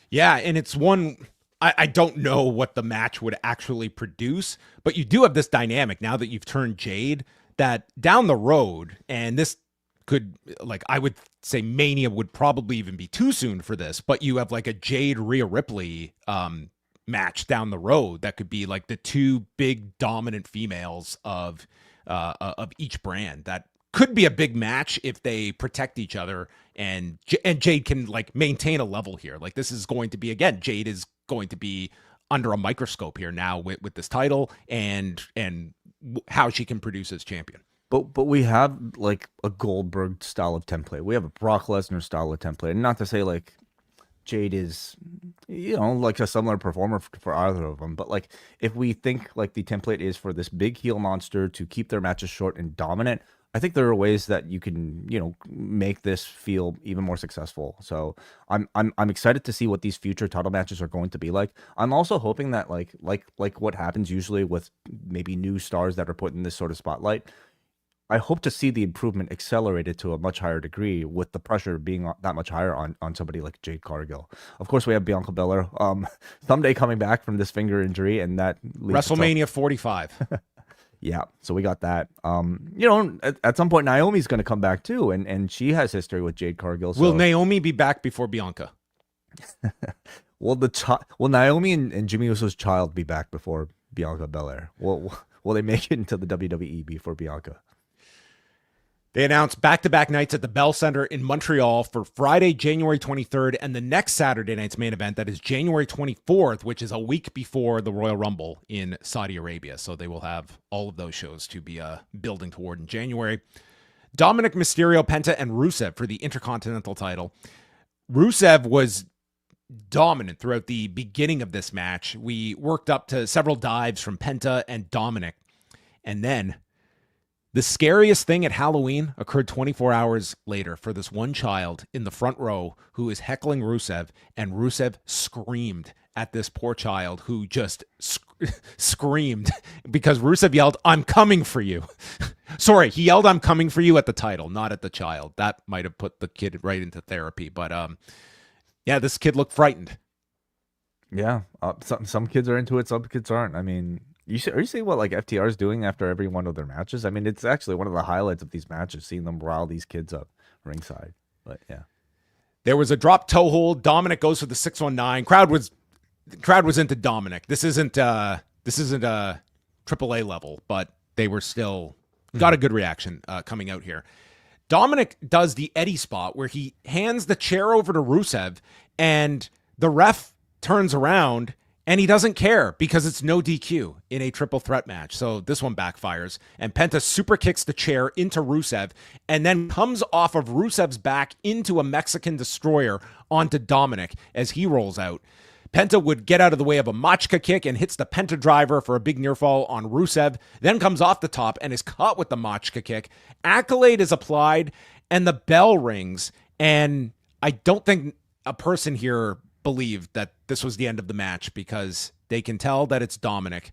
Yeah, and it's one. I don't know what the match would actually produce, but you do have this dynamic now that you've turned Jade, that down the road, and this could, like, I would say Mania would probably even be too soon for this, but you have like a Jade Rhea Ripley match down the road that could be like the 2 big dominant females of each brand. That could be a big match if they protect each other, and Jade can like maintain a level here. Like, this is going to be, again, Jade is going to be under a microscope here now with this title and how she can produce as champion. But we have like a Goldberg style of template. We have a Brock Lesnar style of template. And not to say like Jade is, you know, like a similar performer for either of them. But like, if we think like the template is for this big heel monster to keep their matches short and dominant, I think there are ways that you can, you know, make this feel even more successful. So I'm excited to see what these future title matches are going to be like. I'm also hoping that like what happens usually with maybe new stars that are put in this sort of spotlight, I hope to see the improvement accelerated to a much higher degree, with the pressure being that much higher on somebody like Jade Cargill. Of course, we have Bianca Belair someday coming back from this finger injury, and that WrestleMania 45. Yeah, so we got that. You know, at some point, Naomi's going to come back too, and she has history with Jade Cargill. So. Will Naomi be back before Bianca? Will Naomi and Jimmy Uso's child be back before Bianca Belair? Will they make it into the WWE before Bianca? They announced back-to-back nights at the Bell Center in Montreal for Friday, January 23rd, and the next Saturday night's main event, that is January 24th, which is a week before the Royal Rumble in Saudi Arabia. So they will have all of those shows to be building toward in January. Dominik, Mysterio, Penta, and Rusev for the Intercontinental title. Rusev was dominant throughout the beginning of this match. We worked up to several dives from Penta and Dominik, and then the scariest thing at Halloween occurred 24 hours later for this one child in the front row who is heckling Rusev, and Rusev screamed at this poor child who just screamed because Rusev yelled, "I'm coming for you." Sorry, he yelled, "I'm coming for you" at the title, not at the child. That might have put the kid right into therapy, but yeah, this kid looked frightened. Yeah, some kids are into it, some kids aren't. I mean, are you seeing what like FTR is doing after every one of their matches? I mean, it's actually one of the highlights of these matches, seeing them rile these kids up ringside. But yeah, there was a drop toe hold. Dominik goes for the 619. Crowd was into Dominik. This isn't a AAA level, but they were still got a good reaction coming out here. Dominik does the Eddie spot where he hands the chair over to Rusev, and the ref turns around. And he doesn't care because it's no DQ in a triple threat match. So this one backfires. And Penta super kicks the chair into Rusev and then comes off of Rusev's back into a Mexican destroyer onto Dominik as he rolls out. Penta would get out of the way of a Machka kick and hits the Penta driver for a big near fall on Rusev. Then comes off the top and is caught with the Machka kick. Accolade is applied and the bell rings. And I don't think a person here believed that this was the end of the match because they can tell that it's Dominik.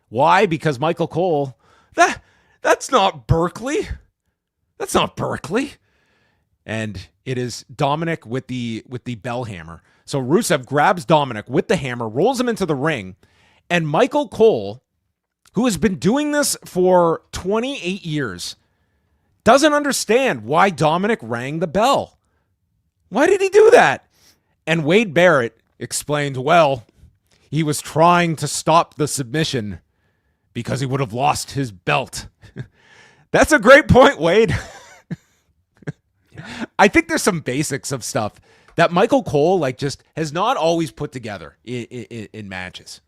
Why? Because Michael Cole, that's not Berkeley. That's not Berkeley. And It is Dominik with the bell hammer. So Rusev grabs Dominik with the hammer, rolls him into the ring, and Michael Cole, who has been doing this for 28 years, doesn't understand why Dominik rang the bell. Why did he do that? And Wade Barrett explained, well, he was trying to stop the submission because he would have lost his belt. That's a great point, Wade. I think there's some basics of stuff that Michael Cole just has not always put together in matches.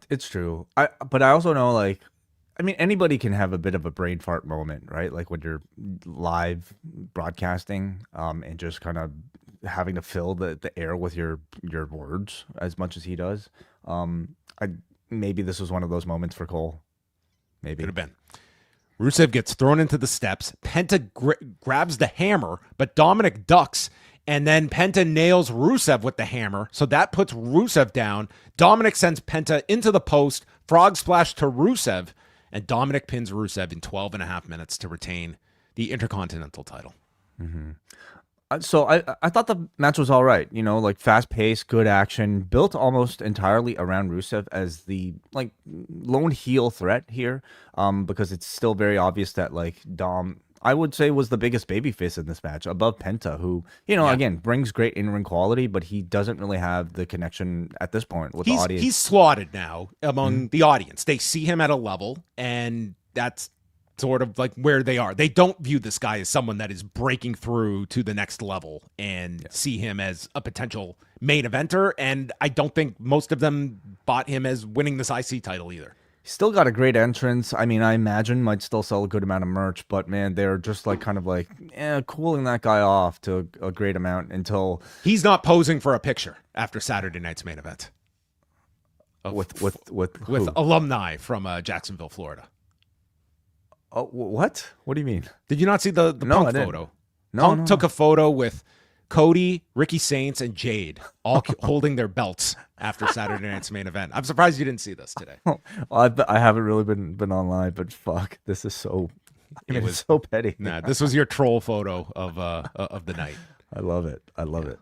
It's true. But I also know anybody can have a bit of a brain fart moment, right? Like when you're live broadcasting, and just kind of having to fill the air with your words as much as he does. Maybe this was one of those moments for Cole. Maybe could have been. Rusev gets thrown into the steps. Penta grabs the hammer, but Dominik ducks, and then Penta nails Rusev with the hammer, so that puts Rusev down. Dominik sends Penta into the post, frog splash to Rusev, and Dominik pins Rusev in 12 and a half minutes to retain the Intercontinental title. Mm-hmm. So I thought the match was all right, fast paced, good action, built almost entirely around Rusev as the lone heel threat here, because it's still very obvious that Dom, I would say, was the biggest babyface in this match above Penta, who again brings great in-ring quality, but he doesn't really have the connection at this point with the audience. He's slotted now among the audience. They see him at a level, and that's sort of where they are. They don't view this guy as someone that is breaking through to the next level and see him as a potential main eventer. And I don't think most of them bought him as winning this IC title either. He's still got a great entrance. I mean, I imagine might still sell a good amount of merch, but man, they're just cooling that guy off to a great amount until he's not posing for a picture after Saturday night's main event with alumni from Jacksonville, Florida. Oh, what? What do you mean? Did you not see the Punk photo? Punk took a photo with Cody, Ricky Saints, and Jade all holding their belts after Saturday night's main event. I'm surprised you didn't see this today. Well, I haven't really been online, but fuck, this is so. It's so petty. Nah, this was your troll photo of the night. I love it. I love it.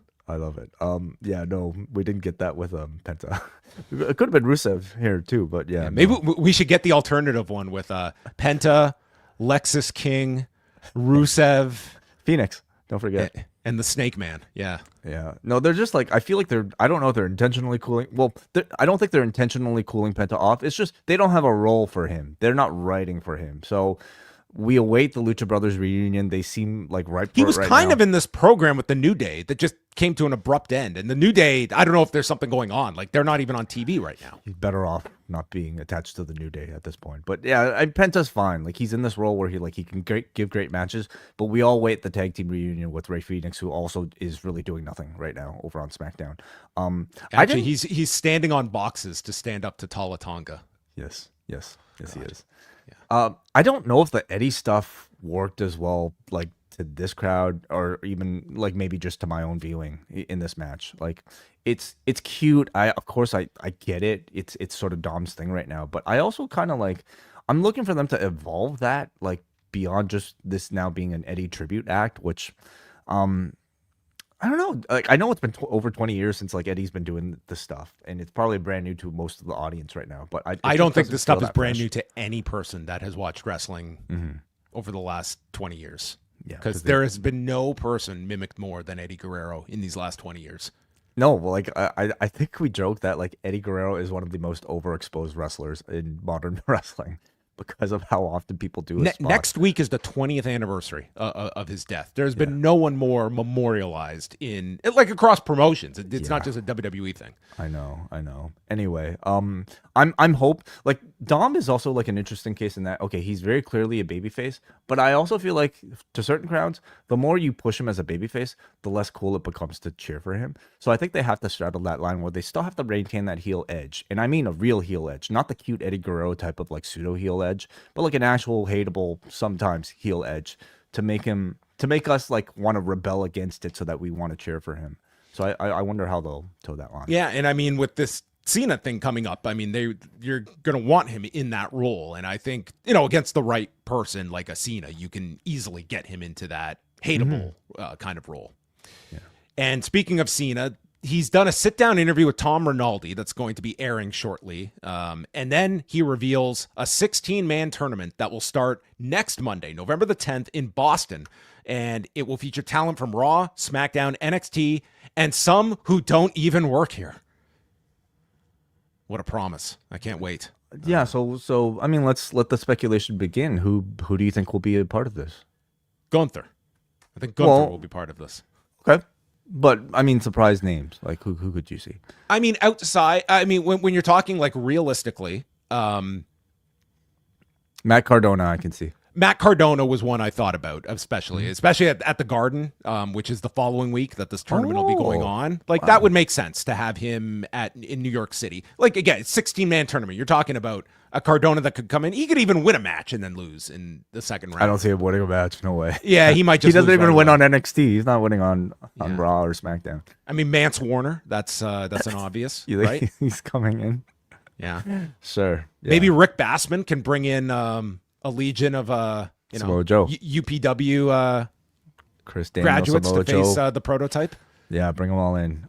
Yeah, no, we didn't get that with Penta. It could have been Rusev here too, but yeah. Maybe we should get the alternative one with Penta, Lexus King, Rusev, Phoenix. Don't forget. And the Snake Man. Yeah. Yeah. No, they're just I feel like I don't know if they're intentionally cooling. Well, I don't think they're intentionally cooling Penta off. It's just they don't have a role for him. They're not writing for him. So we await the Lucha Brothers reunion. They seem right for it right now. He was kind of in this program with the New Day that just came to an abrupt end. And the New Day, I don't know if there's something going on. They're not even on TV right now. He's better off not being attached to the New Day at this point. But yeah, Penta's fine. He's in this role where he can give great matches. But we all wait the tag team reunion with Rey Fenix, who also is really doing nothing right now over on SmackDown. Actually, he's standing on boxes to stand up to Tala Tonga. Yes, he is. Yeah. I don't know if the Eddie stuff worked as well, to this crowd, or even maybe just to my own viewing in this match. It's cute. Of course I get it. It's sort of Dom's thing right now, but I also kind of I'm looking for them to evolve that beyond just this now being an Eddie tribute act, which I don't know. I know it's been over 20 years since Eddie's been doing this stuff, and it's probably brand new to most of the audience right now. But I don't think this stuff is brand new to any person that has watched wrestling over the last 20 years. Yeah, because there has been no person mimicked more than Eddie Guerrero in these last 20 years. No, well, I think we joke that Eddie Guerrero is one of the most overexposed wrestlers in modern wrestling, because of how often people do his next week is the 20th anniversary of his death. There's been no one more memorialized in across promotions. It's not just a WWE thing. I know. Anyway, I'm hope Dom is also an interesting case in that, okay, he's very clearly a babyface, but I also feel to certain crowds, the more you push him as a babyface, the less cool it becomes to cheer for him. So I think they have to straddle that line where they still have to maintain that heel edge, and I mean a real heel edge, not the cute Eddie Guerrero type of pseudo heel edge, but an actual hateable sometimes heel edge to make us want to rebel against it so that we want to cheer for him. So I wonder how they'll toe that line. Yeah, and I mean with this Cena thing coming up, I mean you're going to want him in that role, and I think against the right person like a Cena, you can easily get him into that hateable kind of role. And speaking of Cena, he's done a sit-down interview with Tom Rinaldi that's going to be airing shortly. And then he reveals a 16-man tournament that will start next Monday, November the 10th in Boston. And it will feature talent from Raw, SmackDown, NXT, and some who don't even work here. What a promise. I can't wait. Yeah, so I mean, let's let the speculation begin. Who do you think will be a part of this? Gunther. I think Gunther will be part of this. Okay. But I mean, surprise names. Like who could you see? I mean, outside. I mean, when you're talking like realistically, Matt Cardona, I can see. Matt Cardona was one I thought about, especially at the Garden, which is the following week that this tournament will be going on. Like that would make sense to have him in New York City. Like again, it's 16-man tournament. You're talking about a Cardona that could come in. He could even win a match and then lose in the second round. I don't see him winning a match. No way. Yeah, he might. He doesn't even win on NXT. He's not winning on Raw or SmackDown. I mean, Mance Warner. That's an obvious, right? He's coming in. Yeah, sure. Yeah. Maybe Rick Bassman can bring in a legion of UPW Chris Daniel, graduates Samoa to face Joe. The prototype. Yeah, bring them all in.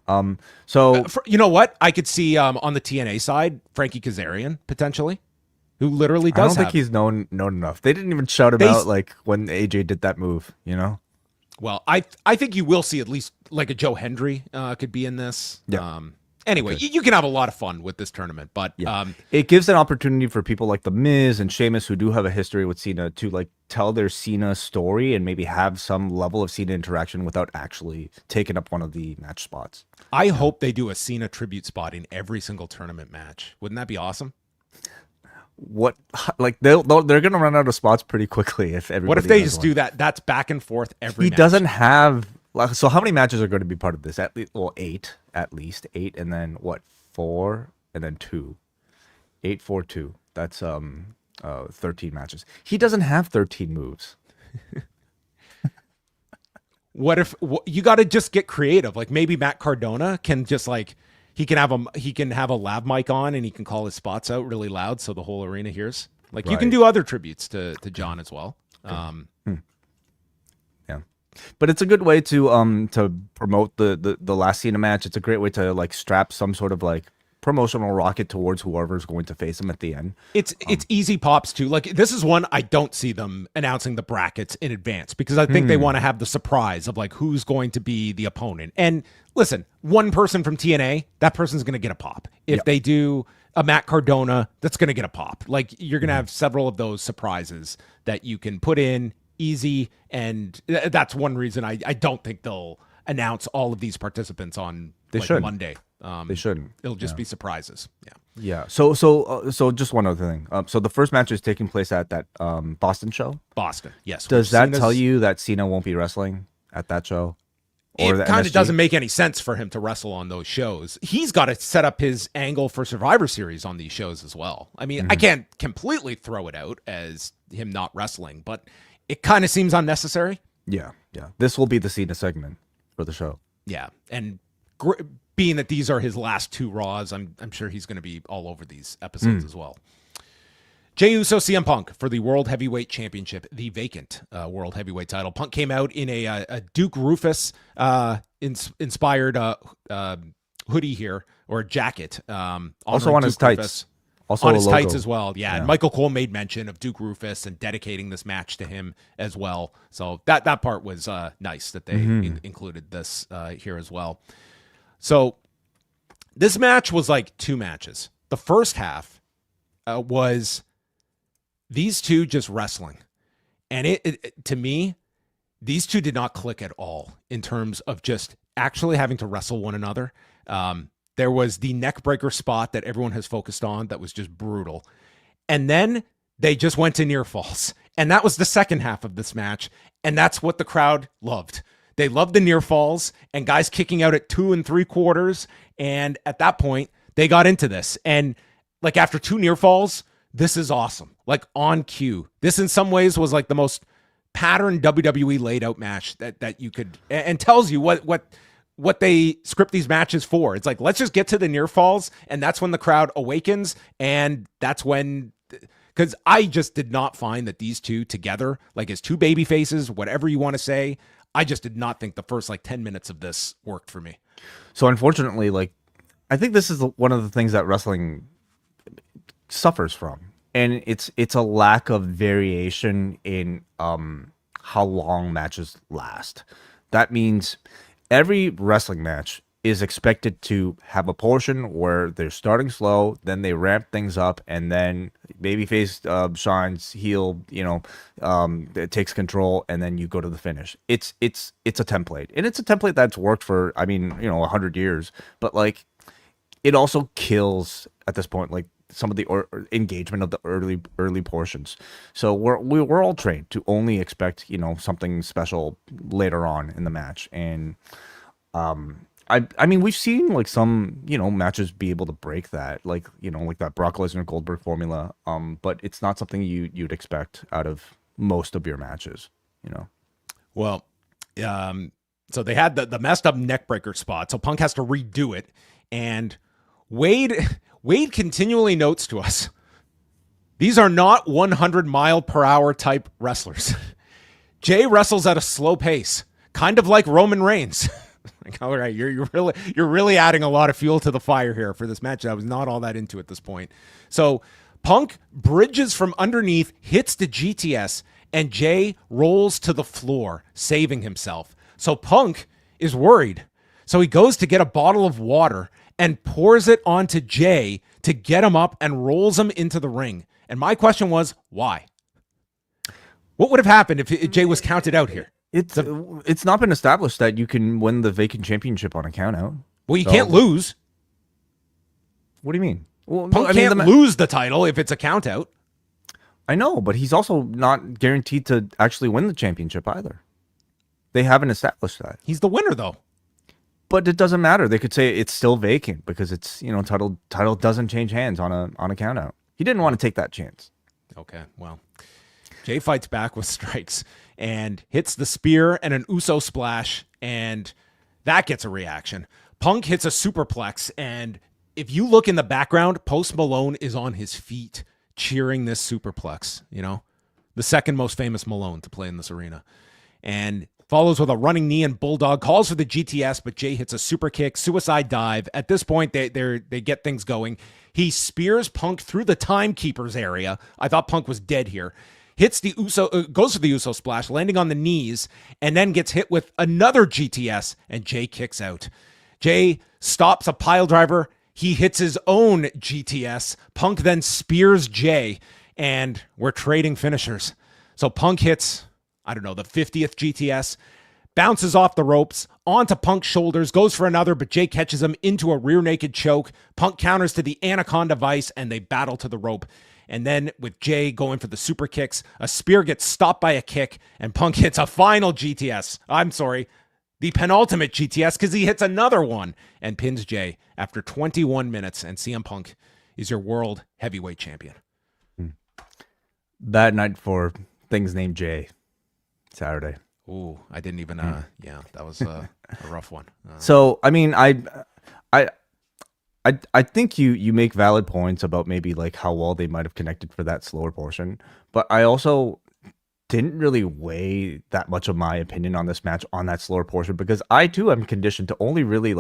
So you know what? I could see on the TNA side, Frankie Kazarian potentially, who literally does. I don't think he's known enough. They didn't even shout him out like when AJ did that move. You know. Well, I think you will see at least like a Joe Hendry could be in this. Yeah. Anyway, you can have a lot of fun with this tournament, but it gives an opportunity for people like The Miz and Sheamus who do have a history with Cena to like tell their Cena story and maybe have some level of Cena interaction without actually taking up one of the match spots. I hope they do a Cena tribute spot in every single tournament match. Wouldn't that be awesome? What like they're gonna run out of spots pretty quickly if everybody. What if they just do that? That's back and forth every. He match. Doesn't have. So how many matches are going to be part of this? At least, at least eight, and then what? 4, and then 2. 8, 4, 2. That's 13 matches. He doesn't have 13 moves. What if you got to just get creative? Like maybe Matt Cardona can just like he can have a lav mic on and he can call his spots out really loud so the whole arena hears. Like you can do other tributes to John as well. But it's a good way to promote the last Cena match. It's a great way to like strap some sort of like promotional rocket towards whoever's going to face him at the end. It's easy pops too. Like this is one I don't see them announcing the brackets in advance because I think they want to have the surprise of like who's going to be the opponent. And listen, one person from TNA, that person's going to get a pop. If they do a Matt Cardona, that's going to get a pop. Like you're going to have several of those surprises that you can put in easy, and that's one reason I don't think they'll announce all of these participants on Monday. They shouldn't. It'll just be surprises. Yeah. So just one other thing. So the first match is taking place at that Boston show. Boston, yes. Does that tell you that Cena won't be wrestling at that show? Or it kind of doesn't make any sense for him to wrestle on those shows. He's got to set up his angle for Survivor Series on these shows as well. I mean, I can't completely throw it out as him not wrestling, but it kind of seems unnecessary. Yeah. This will be the Cena segment for the show. Yeah, and being that these are his last 2 Raws, I'm sure he's going to be all over these episodes as well. Jey Uso, CM Punk for the World Heavyweight Championship, the vacant World Heavyweight title. Punk came out in a Duke Rufus inspired hoodie here, or jacket. Also on his tights. Rufus. Also on his tights as well. Yeah. And Michael Cole made mention of Duke Rufus and dedicating this match to him as well. So that part was nice that they included this here as well. So this match was like 2 matches. The first half was these two just wrestling. And it to me, these two did not click at all in terms of just actually having to wrestle one another. There was the neck breaker spot that everyone has focused on that was just brutal. And then they just went to near falls. And that was the second half of this match. And that's what the crowd loved. They loved the near falls and guys kicking out at 2 3/4. And at that point, they got into this. And like after 2 near falls, this is awesome. Like on cue. This in some ways was like the most patterned WWE laid out match that you could, and tells you what they script these matches for. It's like, let's just get to the near falls, and that's when the crowd awakens, and that's when, because I just did not find that these two together, like as 2 baby faces, whatever you want to say, I just did not think the first like 10 minutes of this worked for me. So unfortunately, like, I think this is one of the things that wrestling suffers from, and it's a lack of variation in how long matches last. That means every wrestling match is expected to have a portion where they're starting slow, then they ramp things up, and then babyface shines, heel, it takes control, and then you go to the finish. It's a template, and it's a template that's worked for 100 years, but like it also kills at this point like some of the engagement of the early portions. So we're all trained to only expect something special later on in the match, and I mean, we've seen like some, matches be able to break that, like that Brock Lesnar Goldberg formula. But it's not something you'd expect out of most of your matches, Well, so they had the messed up neck breaker spot, so Punk has to redo it, and Wade continually notes to us, these are not 100-mile-per-hour type wrestlers. Jey wrestles at a slow pace, kind of like Roman Reigns. Like, all right, you're really adding a lot of fuel to the fire here for this match. I was not all that into at this point. So Punk bridges from underneath, hits the GTS, and Jey rolls to the floor, saving himself. So Punk is worried. So he goes to get a bottle of water and pours it onto Jey to get him up and rolls him into the ring. And my question was, why? What would have happened if Jey was counted out here? It's not been established that you can win the Vacant championship on a count out. Well, you can't lose. What do you mean? Well, Punk can't lose the title if it's a count out. I know, but he's also not guaranteed to actually win the championship either. They haven't established that. He's the winner, though. But it doesn't matter. They could say it's still vacant because it's title doesn't change hands on a count out. He didn't want to take that chance. Okay, well, Jey fights back with strikes and hits the spear and an Uso splash, and that gets a reaction. Punk hits a superplex, and if you look in the background, Post Malone is on his feet cheering this superplex, the second most famous Malone to play in this arena. And follows with a running knee and bulldog, calls for the GTS, but Jey hits a super kick, suicide dive. At this point, they get things going. He spears Punk through the timekeeper's area. I thought Punk was dead here. Hits the Uso, goes for the Uso splash, landing on the knees, and then gets hit with another GTS, and Jey kicks out. Jey stops a pile driver. He hits his own GTS. Punk then spears Jey, and we're trading finishers. So Punk hits, the 50th GTS, bounces off the ropes, onto Punk's shoulders, goes for another, but Jey catches him into a rear naked choke. Punk counters to the Anaconda Vice, and they battle to the rope. And then with Jey going for the super kicks, a spear gets stopped by a kick, and Punk hits a final GTS. I'm sorry, the penultimate GTS, because he hits another one and pins Jey after 21 minutes, and CM Punk is your world heavyweight champion. Bad night for things named Jey. Saturday. Ooh, I didn't even. Yeah, that was a rough one. So I mean, I think you make valid points about maybe like how well they might have connected for that slower portion, but I also didn't really weigh that much of my opinion on this match on that slower portion, because I too am conditioned to only really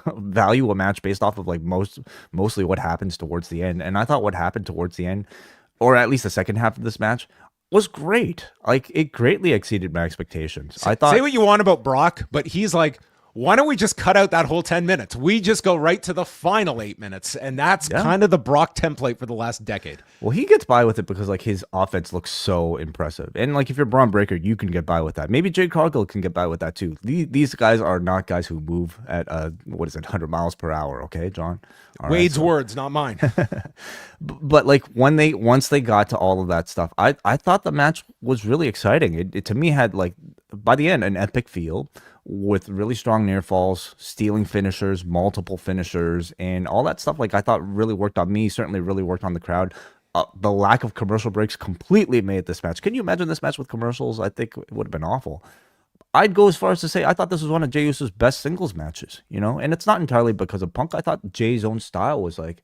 value a match based off of like mostly what happens towards the end. And I thought what happened towards the end, or at least the second half of this match, was great. Like, it greatly exceeded my expectations. I thought, say what you want about Brock, but he's like, why don't we just cut out that whole 10 minutes? We just go right to the final 8 minutes. And that's kind of the Brock template for the last decade. Well, he gets by with it because like his offense looks so impressive. And like if you're Braun Breaker, you can get by with that. Maybe Jade Cargill can get by with that too. These guys are not guys who move at 100 miles per hour. Okay, John? Wade's words, not mine. But like once they got to all of that stuff, I thought the match was really exciting. It to me had like by the end an epic feel, with really strong near falls, stealing finishers, multiple finishers, and all that stuff. Like I thought really worked on me, certainly really worked on the crowd. The lack of commercial breaks completely made this match. Can you imagine this match with commercials? I think it would have been awful. I'd go as far as to say I thought this was one of Jey Uso's best singles matches, and it's not entirely because of Punk. I thought Jey's own style was like,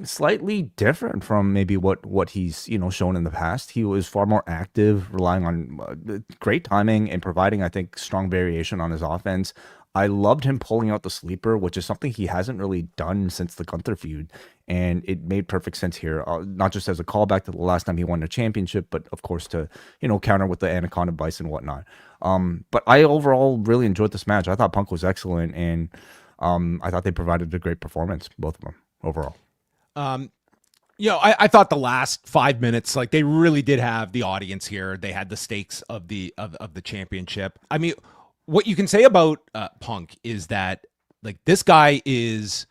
slightly different from maybe what he's shown in the past. He was far more active, relying on great timing and providing, I think, strong variation on his offense. I loved him pulling out the sleeper, which is something he hasn't really done since the Gunther feud, and it made perfect sense here. Not just as a callback to the last time he won the championship, but of course to counter with the Anaconda Vice and whatnot. But I overall really enjoyed this match. I thought Punk was excellent, and I thought they provided a great performance, both of them overall. I thought the last 5 minutes, like, they really did have the audience here. They had the stakes of the championship. I mean, what you can say about Punk is that, like, this guy is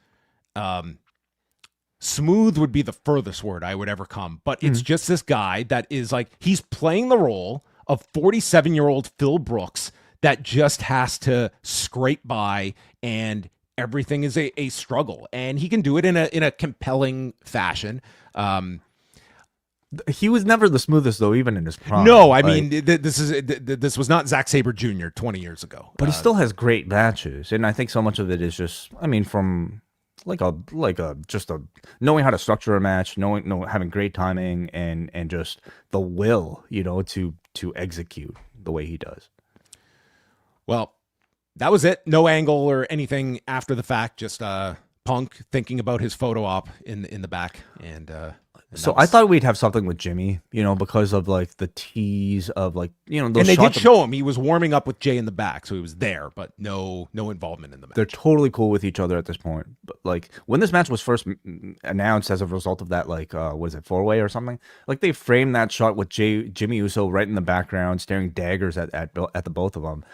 smooth would be the furthest word I would ever come, but it's just this guy that is like, he's playing the role of 47-year-old Phil Brooks that just has to scrape by, and everything is a struggle, and he can do it in a compelling fashion. He was never the smoothest, though, even in his prime. No, I mean, this was not Zack Sabre Jr. 20 years ago. But he still has great matches, and I think so much of it is just, I mean, from just knowing how to structure a match, having great timing, and just the will, to execute the way he does. Well, that was it. No angle or anything after the fact. Just Punk thinking about his photo op in the back, and so I thought we'd have something with Jimmy, because of like the tease of like those and they did show him. He was warming up with Jey in the back, so he was there, but no involvement in the match. They're totally cool with each other at this point. But like when this match was first announced as a result of that, like what is it, 4-way or something? Like they framed that shot with Jimmy Uso right in the background, staring daggers at the both of them.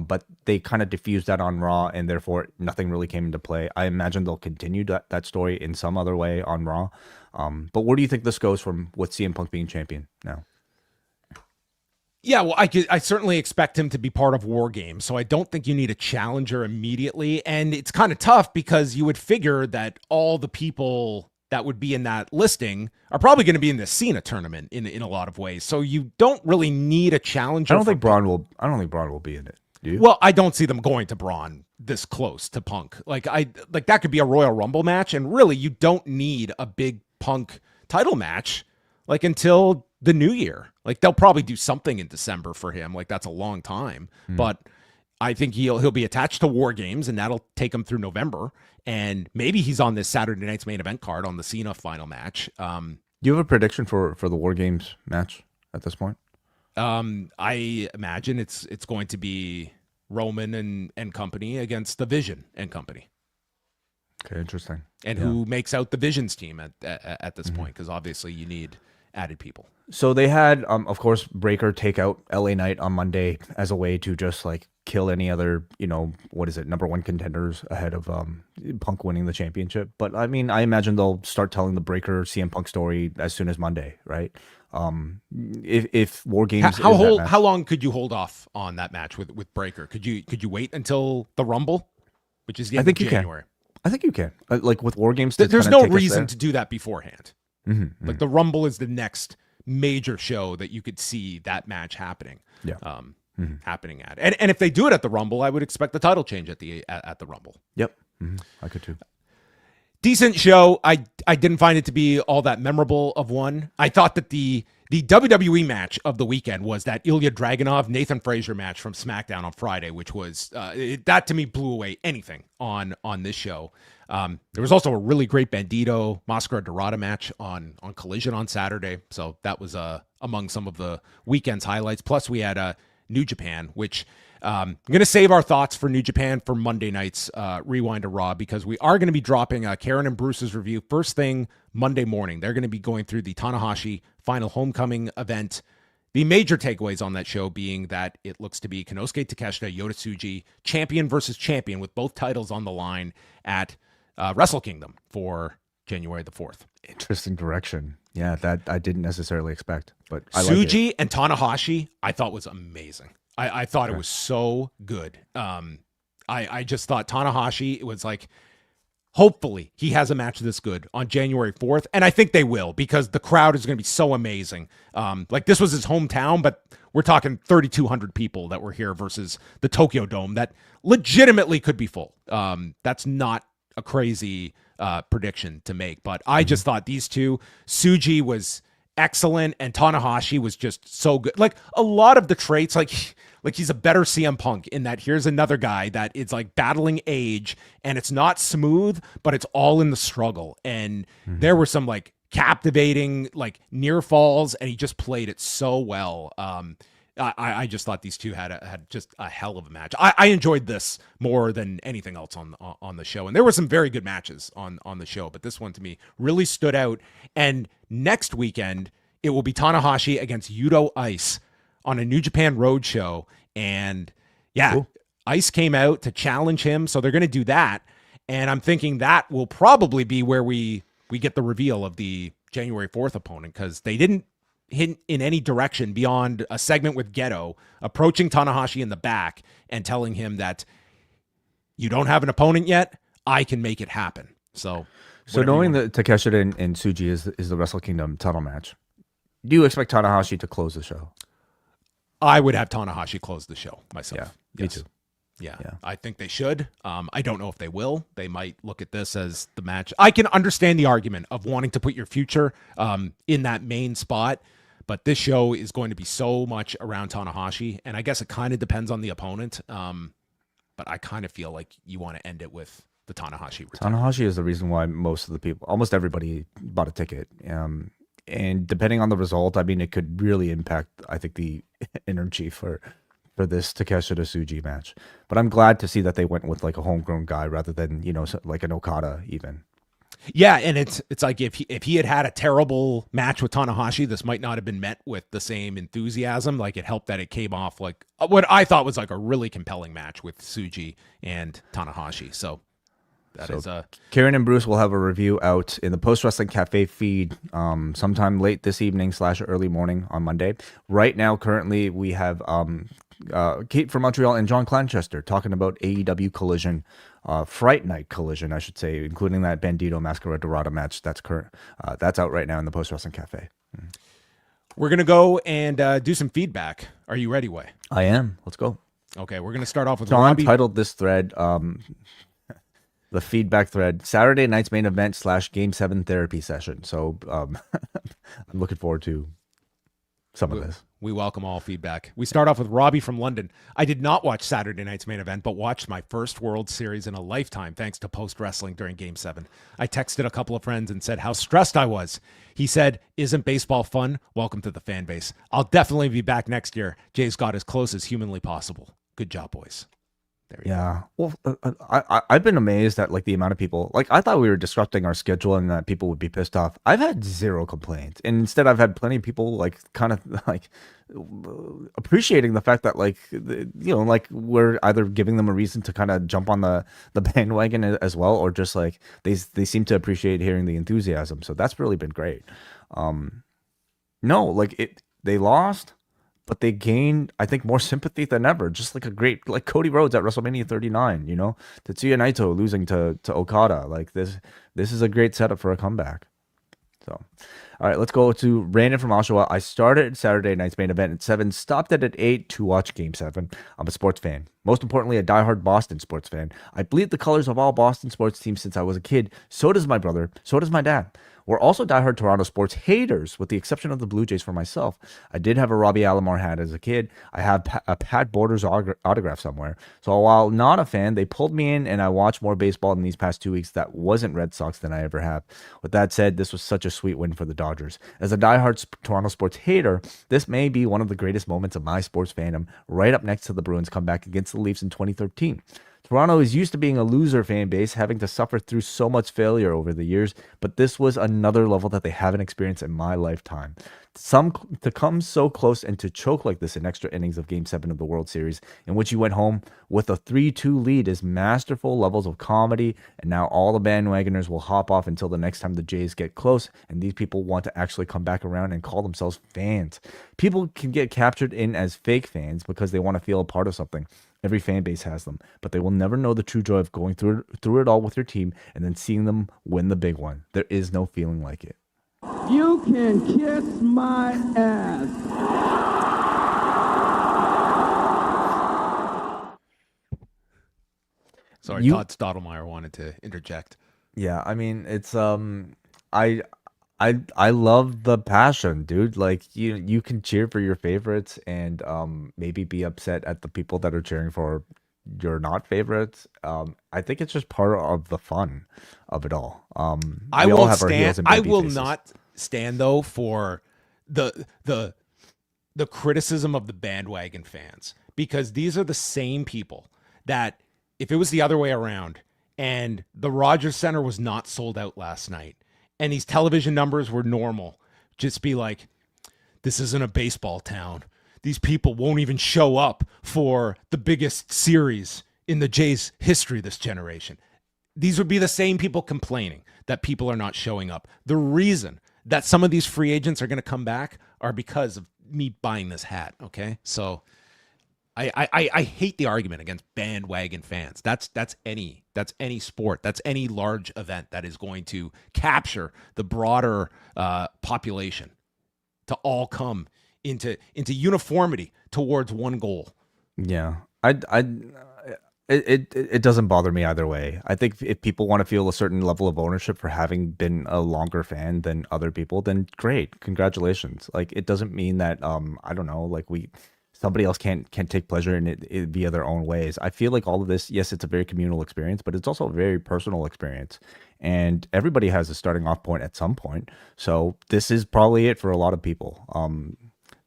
But they kind of diffused that on Raw, and therefore nothing really came into play. I imagine they'll continue that story in some other way on Raw. But where do you think this goes from with CM Punk being champion now? Yeah, well, I certainly expect him to be part of War Games, so I don't think you need a challenger immediately. And it's kind of tough because you would figure that all the people that would be in that listing are probably going to be in the Cena tournament in a lot of ways. So you don't really need a challenger. I don't think Braun will be in it. Do you? Well, I don't see them going to Braun this close to Punk. Like that could be a Royal Rumble match, and really you don't need a big Punk title match like until the new year. Like they'll probably do something in December for him. Like that's a long time, but I think he'll be attached to War Games, and that'll take him through November. And maybe he's on this Saturday night's main event card on the Cena final match. Do you have a prediction for the War Games match at this point? I imagine it's going to be Roman and company against the Vision and company. Okay, interesting. And who makes out the Vision's team at this point? Because obviously you need added people. So they had, of course, Breakker take out LA Knight on Monday as a way to just like kill any other, number one contenders ahead of Punk winning the championship. But I mean, I imagine they'll start telling the Breakker CM Punk story as soon as Monday, right? If War Games, how long could you hold off on that match with Breakker? Could you wait until the Rumble, which is the end of January? I think you can. Like with War Games, there's no reason to do that beforehand. Like the Rumble is the next major show that you could see that match happening. Yeah. Happening at, and if they do it at the Rumble, I would expect the title change at the Rumble. Yep, I could too. Decent show. I didn't find it to be all that memorable of one. I thought that the WWE match of the weekend was that Ilya Dragunov Nathan Frazier match from SmackDown on Friday, which was that to me blew away anything on this show. There was also a really great Bandito Mascara Dorada match on Collision on Saturday, so that was among some of the weekend's highlights. Plus, we had New Japan, which I'm going to save our thoughts for New Japan for Monday night's Rewind to Raw, because we are going to be dropping Karen and Bruce's review first thing Monday morning. They're going to be going through the Tanahashi Final Homecoming event. The major takeaways on that show being that it looks to be Konosuke Takeshita, Yota Tsuji, champion versus champion with both titles on the line at Wrestle Kingdom for January the 4th. Interesting direction. Yeah, that I didn't necessarily expect, but I Tsuji like it. And Tanahashi, I thought was amazing. I thought it was so good. I just thought Tanahashi, it was like, hopefully he has a match this good on January 4th. And I think they will, because the crowd is going to be so amazing. Like this was his hometown, but we're talking 3,200 people that were here versus the Tokyo Dome that legitimately could be full. That's not a crazy prediction to make, but I just thought these two, Tsuji was excellent and Tanahashi was just so good. Like a lot of the traits, like he's a better CM Punk in that here's another guy that is like battling age and it's not smooth, but it's all in the struggle. And there were some like captivating like near falls and he just played it so well. I just thought these two had just a hell of a match. I enjoyed this more than anything else on the show. And there were some very good matches on the show, but this one to me really stood out. And next weekend, it will be Tanahashi against Yuto Ice on a New Japan Road show. And yeah, cool. Ice came out to challenge him. So they're going to do that. And I'm thinking that will probably be where we get the reveal of the January 4th opponent, because they didn't hint in any direction beyond a segment with Geto approaching Tanahashi in the back and telling him that you don't have an opponent yet, I can make it happen. So knowing that Takeshita and Tsuji is the Wrestle Kingdom title match, do you expect Tanahashi to close the show? I would have Tanahashi close the show myself. Yeah, yes. Me too. Yeah, I think they should. I don't know if they will. They might look at this as the match. I can understand the argument of wanting to put your future in that main spot, but this show is going to be so much around Tanahashi, and I guess it kind of depends on the opponent. But I kind of feel like you want to end it with the Tanahashi return. Tanahashi is the reason why most of the people, almost everybody, bought a ticket. And depending on the result, I mean, it could really impact, I think, the energy for this Takeshita Tsuji match. But I'm glad to see that they went with like a homegrown guy rather than, like an Okada even. Yeah, and it's like if he had a terrible match with Tanahashi, this might not have been met with the same enthusiasm. Like it helped that it came off like what I thought was like a really compelling match with Tsuji and Tanahashi. So that is Kieran and Bruce will have a review out in the Post Wrestling Cafe feed sometime late this evening / early morning on Monday. Right now, currently, we have Kate from Montreal and John Clanchester talking about AEW Collision, Fright Night Collision, I should say, including that Bandito Mascara Dorada match that's out right now in the Post Wrestling Cafe. We're gonna go and do some feedback. Are you ready, Wai? I am. Let's go. Okay, we're gonna start off with John Robbie. Titled this thread. The feedback thread, Saturday night's main event / Game 7 therapy session. So I'm looking forward to some of this. We welcome all feedback. We start off with Robbie from London. I did not watch Saturday night's main event, but watched my first World Series in a lifetime thanks to Post Wrestling during Game 7. I texted a couple of friends and said how stressed I was. He said, "Isn't baseball fun? Welcome to the fan base. I'll definitely be back next year. Jay's got as close as humanly possible. Good job, boys." Yeah. Well, I've been amazed at like the amount of people. Like I thought we were disrupting our schedule and that people would be pissed off. I've had zero complaints, and instead I've had plenty of people like kind of like appreciating the fact that like like we're either giving them a reason to kind of jump on the bandwagon as well, or just like they seem to appreciate hearing the enthusiasm. So that's really been great. No, like they lost, but they gained, I think, more sympathy than ever. Just like a great, like Cody Rhodes at WrestleMania 39, Tetsuya Naito losing to Okada. Like this is a great setup for a comeback. So, all right, let's go to Brandon from Oshawa. I started Saturday night's main event at 7, stopped it at 8 to watch Game 7. I'm a sports fan. Most importantly, a diehard Boston sports fan. I bleed the colors of all Boston sports teams since I was a kid. So does my brother. So does my dad. We're also diehard Toronto sports haters, with the exception of the Blue Jays for myself. I did have a Robbie Alomar hat as a kid. I have a Pat Borders autograph somewhere. So while not a fan, they pulled me in, and I watched more baseball in these past 2 weeks that wasn't Red Sox than I ever have. With that said, this was such a sweet win for the Dodgers. As a diehard Toronto sports hater, this may be one of the greatest moments of my sports fandom, right up next to the Bruins comeback against the Leafs in 2013. Toronto is used to being a loser fan base, having to suffer through so much failure over the years, but this was another level that they haven't experienced in my lifetime. To come so close and to choke like this in extra innings of Game 7 of the World Series, in which you went home with a 3-2 lead, is masterful levels of comedy, and now all the bandwagoners will hop off until the next time the Jays get close, and these people want to actually come back around and call themselves fans. People can get captured in as fake fans because they want to feel a part of something. Every fan base has them, but they will never know the true joy of going through it all with your team and then seeing them win the big one. There is no feeling like it. You can kiss my ass. Sorry, Sorry, Todd Stottlemyre wanted to interject. Yeah, I mean, it's I love the passion, dude. Like you can cheer for your favorites and maybe be upset at the people that are cheering for your not favorites. I think it's just part of the fun of it all. I we all won't have our heels stand. and I baby will faces. not stand though for the criticism of the bandwagon fans, because these are the same people that, if it was the other way around and the Rogers Center was not sold out last night and these television numbers were normal, just be like, this isn't a baseball town. These people won't even show up for the biggest series in the Jays' history this generation. These would be the same people complaining that people are not showing up. The reason that some of these free agents are going to come back are because of me buying this hat. Okay. So I hate the argument against bandwagon fans. That's any sport. That's any large event that is going to capture the broader population to all come into uniformity towards one goal. Yeah, it doesn't bother me either way. I think if people want to feel a certain level of ownership for having been a longer fan than other people, then great, congratulations. Like, it doesn't mean that I don't know, like somebody else can't take pleasure in it via their own ways. I feel like all of this, yes, it's a very communal experience, but it's also a very personal experience. And everybody has a starting off point at some point. So this is probably it for a lot of people.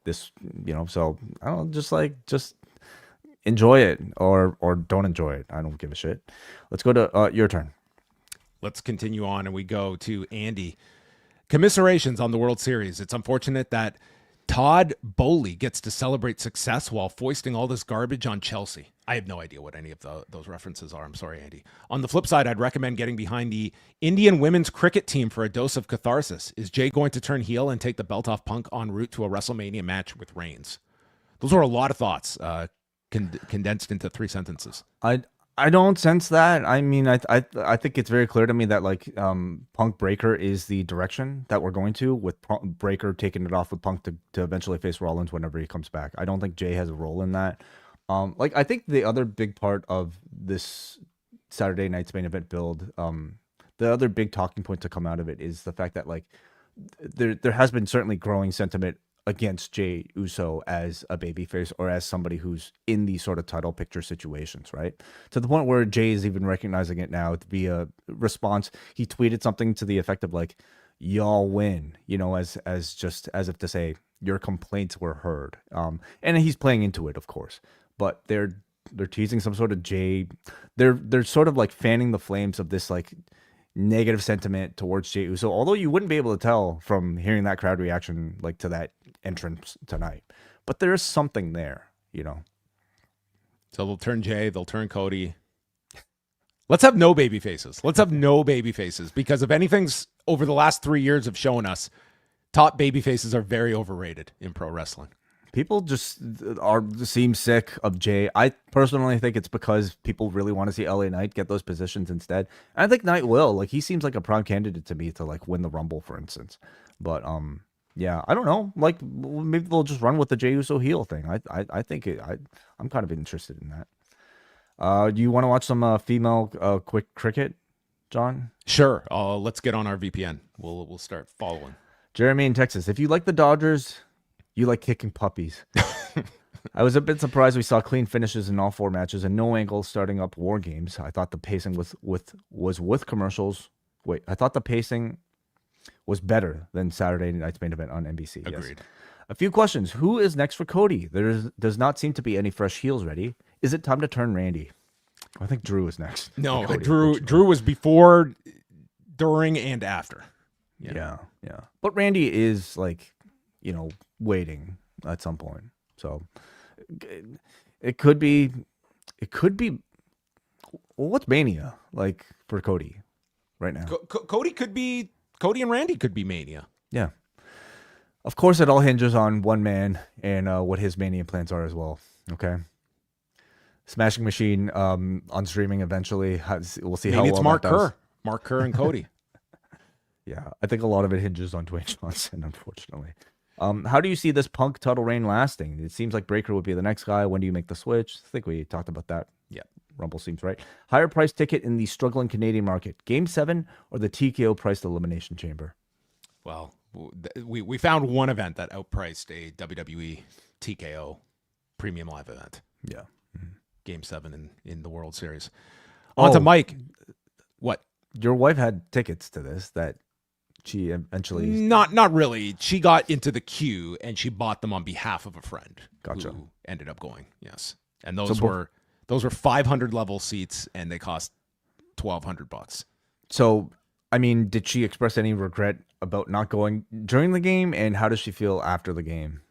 This, so I don't know, just enjoy it or don't enjoy it. I don't give a shit. Let's go to your turn. Let's continue on, and we go to Andy. Commiserations on the World Series. It's unfortunate that Todd Boehly gets to celebrate success while foisting all this garbage on Chelsea. I have no idea what any of those references are. I'm sorry, Andy. On the flip side, I'd recommend getting behind the Indian women's cricket team for a dose of catharsis. Is Jey going to turn heel and take the belt off Punk en route to a WrestleMania match with Reigns? Those are a lot of thoughts condensed into 3 sentences. I don't sense that. I mean, I think it's very clear to me that Punk Breaker is the direction that we're going to, with Breaker taking it off with Punk to eventually face Rollins whenever he comes back. I don't think Jey has a role in that. I think the other big part of this Saturday night's main event build, the other big talking point to come out of it is the fact that there has been certainly growing sentiment against Jey Uso as a babyface or as somebody who's in these sort of title picture situations, right? To the point where Jey is even recognizing it now via response. He tweeted something to the effect of y'all win, as if to say your complaints were heard. And he's playing into it, of course, but they're teasing some sort of Jey. They're sort of fanning the flames of this negative sentiment towards Jey Uso, although you wouldn't be able to tell from hearing that crowd reaction to that entrance tonight. But there is something there, So they'll turn Jey, they'll turn Cody. Let's have no baby faces. Because if anything's over the last 3 years have shown us, top baby faces are very overrated in pro wrestling. People just seem sick of Jey. I personally think it's because people really want to see LA Knight get those positions instead. And I think Knight will. He seems like a prime candidate to me to win the Rumble, for instance. But yeah, I don't know. Maybe they'll just run with the Jey Uso heel thing. I think I'm kind of interested in that. Do you want to watch some female quick cricket, John? Sure. Let's get on our VPN. We'll start following. Jeremy in Texas. If you like the Dodgers, you like kicking puppies. I was a bit surprised we saw clean finishes in all 4 matches and no angles starting up War Games. I thought the pacing was with commercials. Wait, I thought the pacing was better than Saturday night's main event on NBC. Agreed. Yes. A few questions. Who is next for Cody? There does not seem to be any fresh heels ready. Is it time to turn Randy? I think Drew is next. No, Cody, Drew was before, during, and after. Yeah. But Randy is waiting at some point. So it could be well, what's Mania for Cody right now? Cody and Randy could be Mania. Yeah. Of course, it all hinges on one man and what his Mania plans are as well. Okay. Smashing Machine on streaming eventually. We'll see. Maybe how it's well Mark that does. Kerr. Mark Kerr and Cody. Yeah, I think a lot of it hinges on Dwayne Johnson, unfortunately. How do you see this Punk title reign lasting? It seems like Breaker would be the next guy. When do you make the switch? I think we talked about that. Yeah. Rumble seems right. Higher price ticket in the struggling Canadian market. Game 7 or the TKO priced Elimination Chamber? Well, we found one event that outpriced a WWE TKO premium live event. Yeah. Game 7 in the World Series. On to Mike. What? Your wife had tickets to this that she eventually... Not really. She got into the queue and she bought them on behalf of a friend. Gotcha. Who ended up going. Yes. And those were 500 level seats and they cost $1,200. So, I mean, did she express any regret about not going during the game, and how does she feel after the game?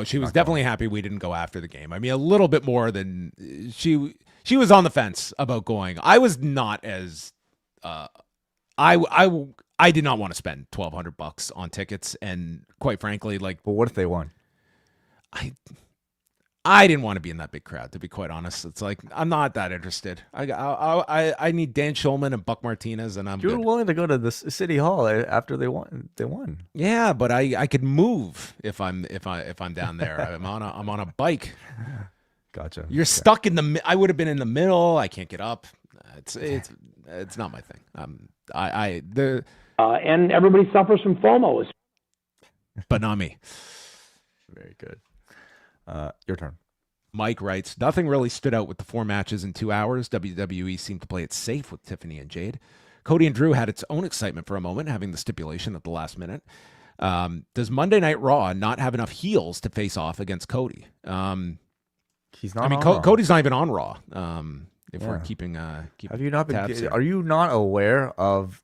She was definitely happy we didn't go after the game. I mean, a little bit more than she was on the fence about going. I was not as I did not want to spend $1,200 on tickets, and quite frankly, like, but what if they won? I didn't want to be in that big crowd, to be quite honest. It's like, I'm not that interested. I need Dan Schulman and Buck Martinez, and You were willing to go to the city hall after they won. Yeah, but I could move if I'm down there. I'm on a bike. Gotcha. You're stuck in the. I would have been in the middle. I can't get up. It's not my thing. And everybody suffers from FOMO. But not me. Very good. Your turn. Mike writes, nothing really stood out with the 4 matches in 2 hours. WWE seemed to play it safe with Tiffany and Jade. Cody and Drew had its own excitement for a moment, having the stipulation at the last minute. Does Monday Night Raw not have enough heels to face off against Cody? He's not. I mean, Cody's not even on Raw. If we're keeping have you not been? Are you not aware of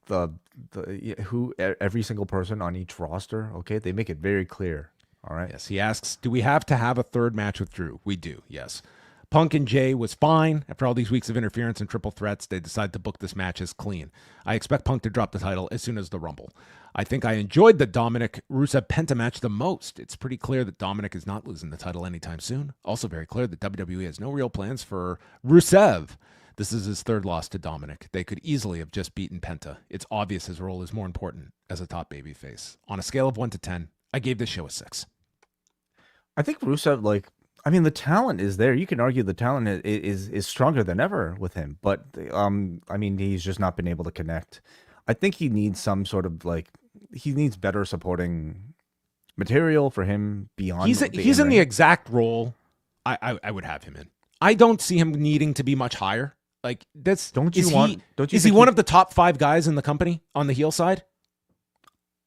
who every single person on each roster? Okay, they make it very clear. All right. Yes, he asks, do we have to have a third match with Drew? We do, yes. Punk and Jey was fine. After all these weeks of interference and triple threats, they decided to book this match as clean. I expect Punk to drop the title as soon as the Rumble. I think I enjoyed the Dominik Rusev Penta match the most. It's pretty clear that Dominik is not losing the title anytime soon. Also very clear that WWE has no real plans for Rusev. This is his 3rd loss to Dominik. They could easily have just beaten Penta. It's obvious his role is more important as a top babyface. On a scale of 1 to 10, I gave this show a 6. I think Rusev, the talent is there. You can argue the talent is stronger than ever with him, but he's just not been able to connect. I think he needs some sort of he needs better supporting material for him beyond. He's in the exact role I would have him in. I don't see him needing to be much higher. Like that's is he one of the top 5 guys in the company on the heel side?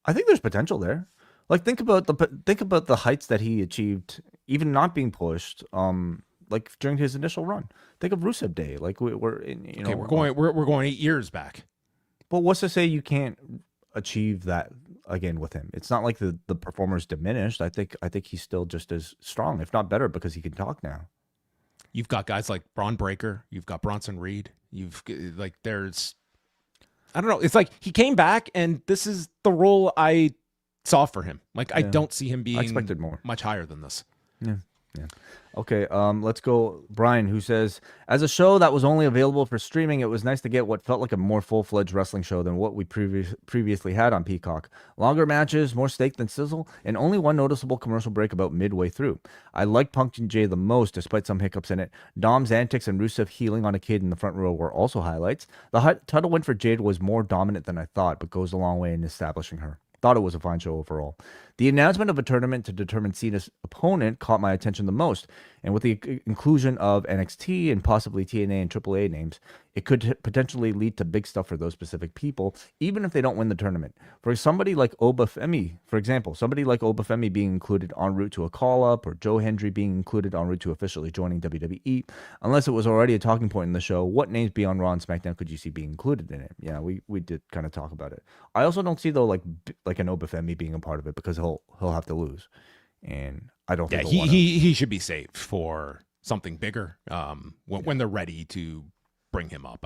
I think there's potential there. Like think about the heights that he achieved, even not being pushed. During his initial run. Think of Rusev Day. We're going 8 years back. But what's to say you can't achieve that again with him? It's not like the performer's diminished. I think he's still just as strong, if not better, because he can talk now. You've got guys like Braun Breaker. You've got Bronson Reed. There's, I don't know. It's like he came back, and this is the role I saw for him. I don't see him being I expected more. Much higher than this. Yeah. Okay, let's go. Brian, who says, as a show that was only available for streaming, it was nice to get what felt like a more full-fledged wrestling show than what we previously had on Peacock. Longer matches, more steak than sizzle, and only one noticeable commercial break about midway through. I liked Punk and Jey the most, despite some hiccups in it. Dom's antics and Rusev healing on a kid in the front row were also highlights. The title win for Jade was more dominant than I thought, but goes a long way in establishing her. Thought it was a fine show overall. The announcement of a tournament to determine Cena's opponent caught my attention the most, and with the inclusion of NXT and possibly TNA and AAA names, it could potentially lead to big stuff for those specific people, even if they don't win the tournament. For somebody like Obafemi, for example, somebody like Obafemi being included en route to a call-up, or Joe Hendry being included en route to officially joining WWE, unless it was already a talking point in the show, what names beyond Raw and SmackDown could you see being included in it? Yeah, we did kind of talk about it. I also don't see, though, like an Obafemi being a part of it, because he'll have to lose, and I don't think he should be saved for something bigger when they're ready to bring him up.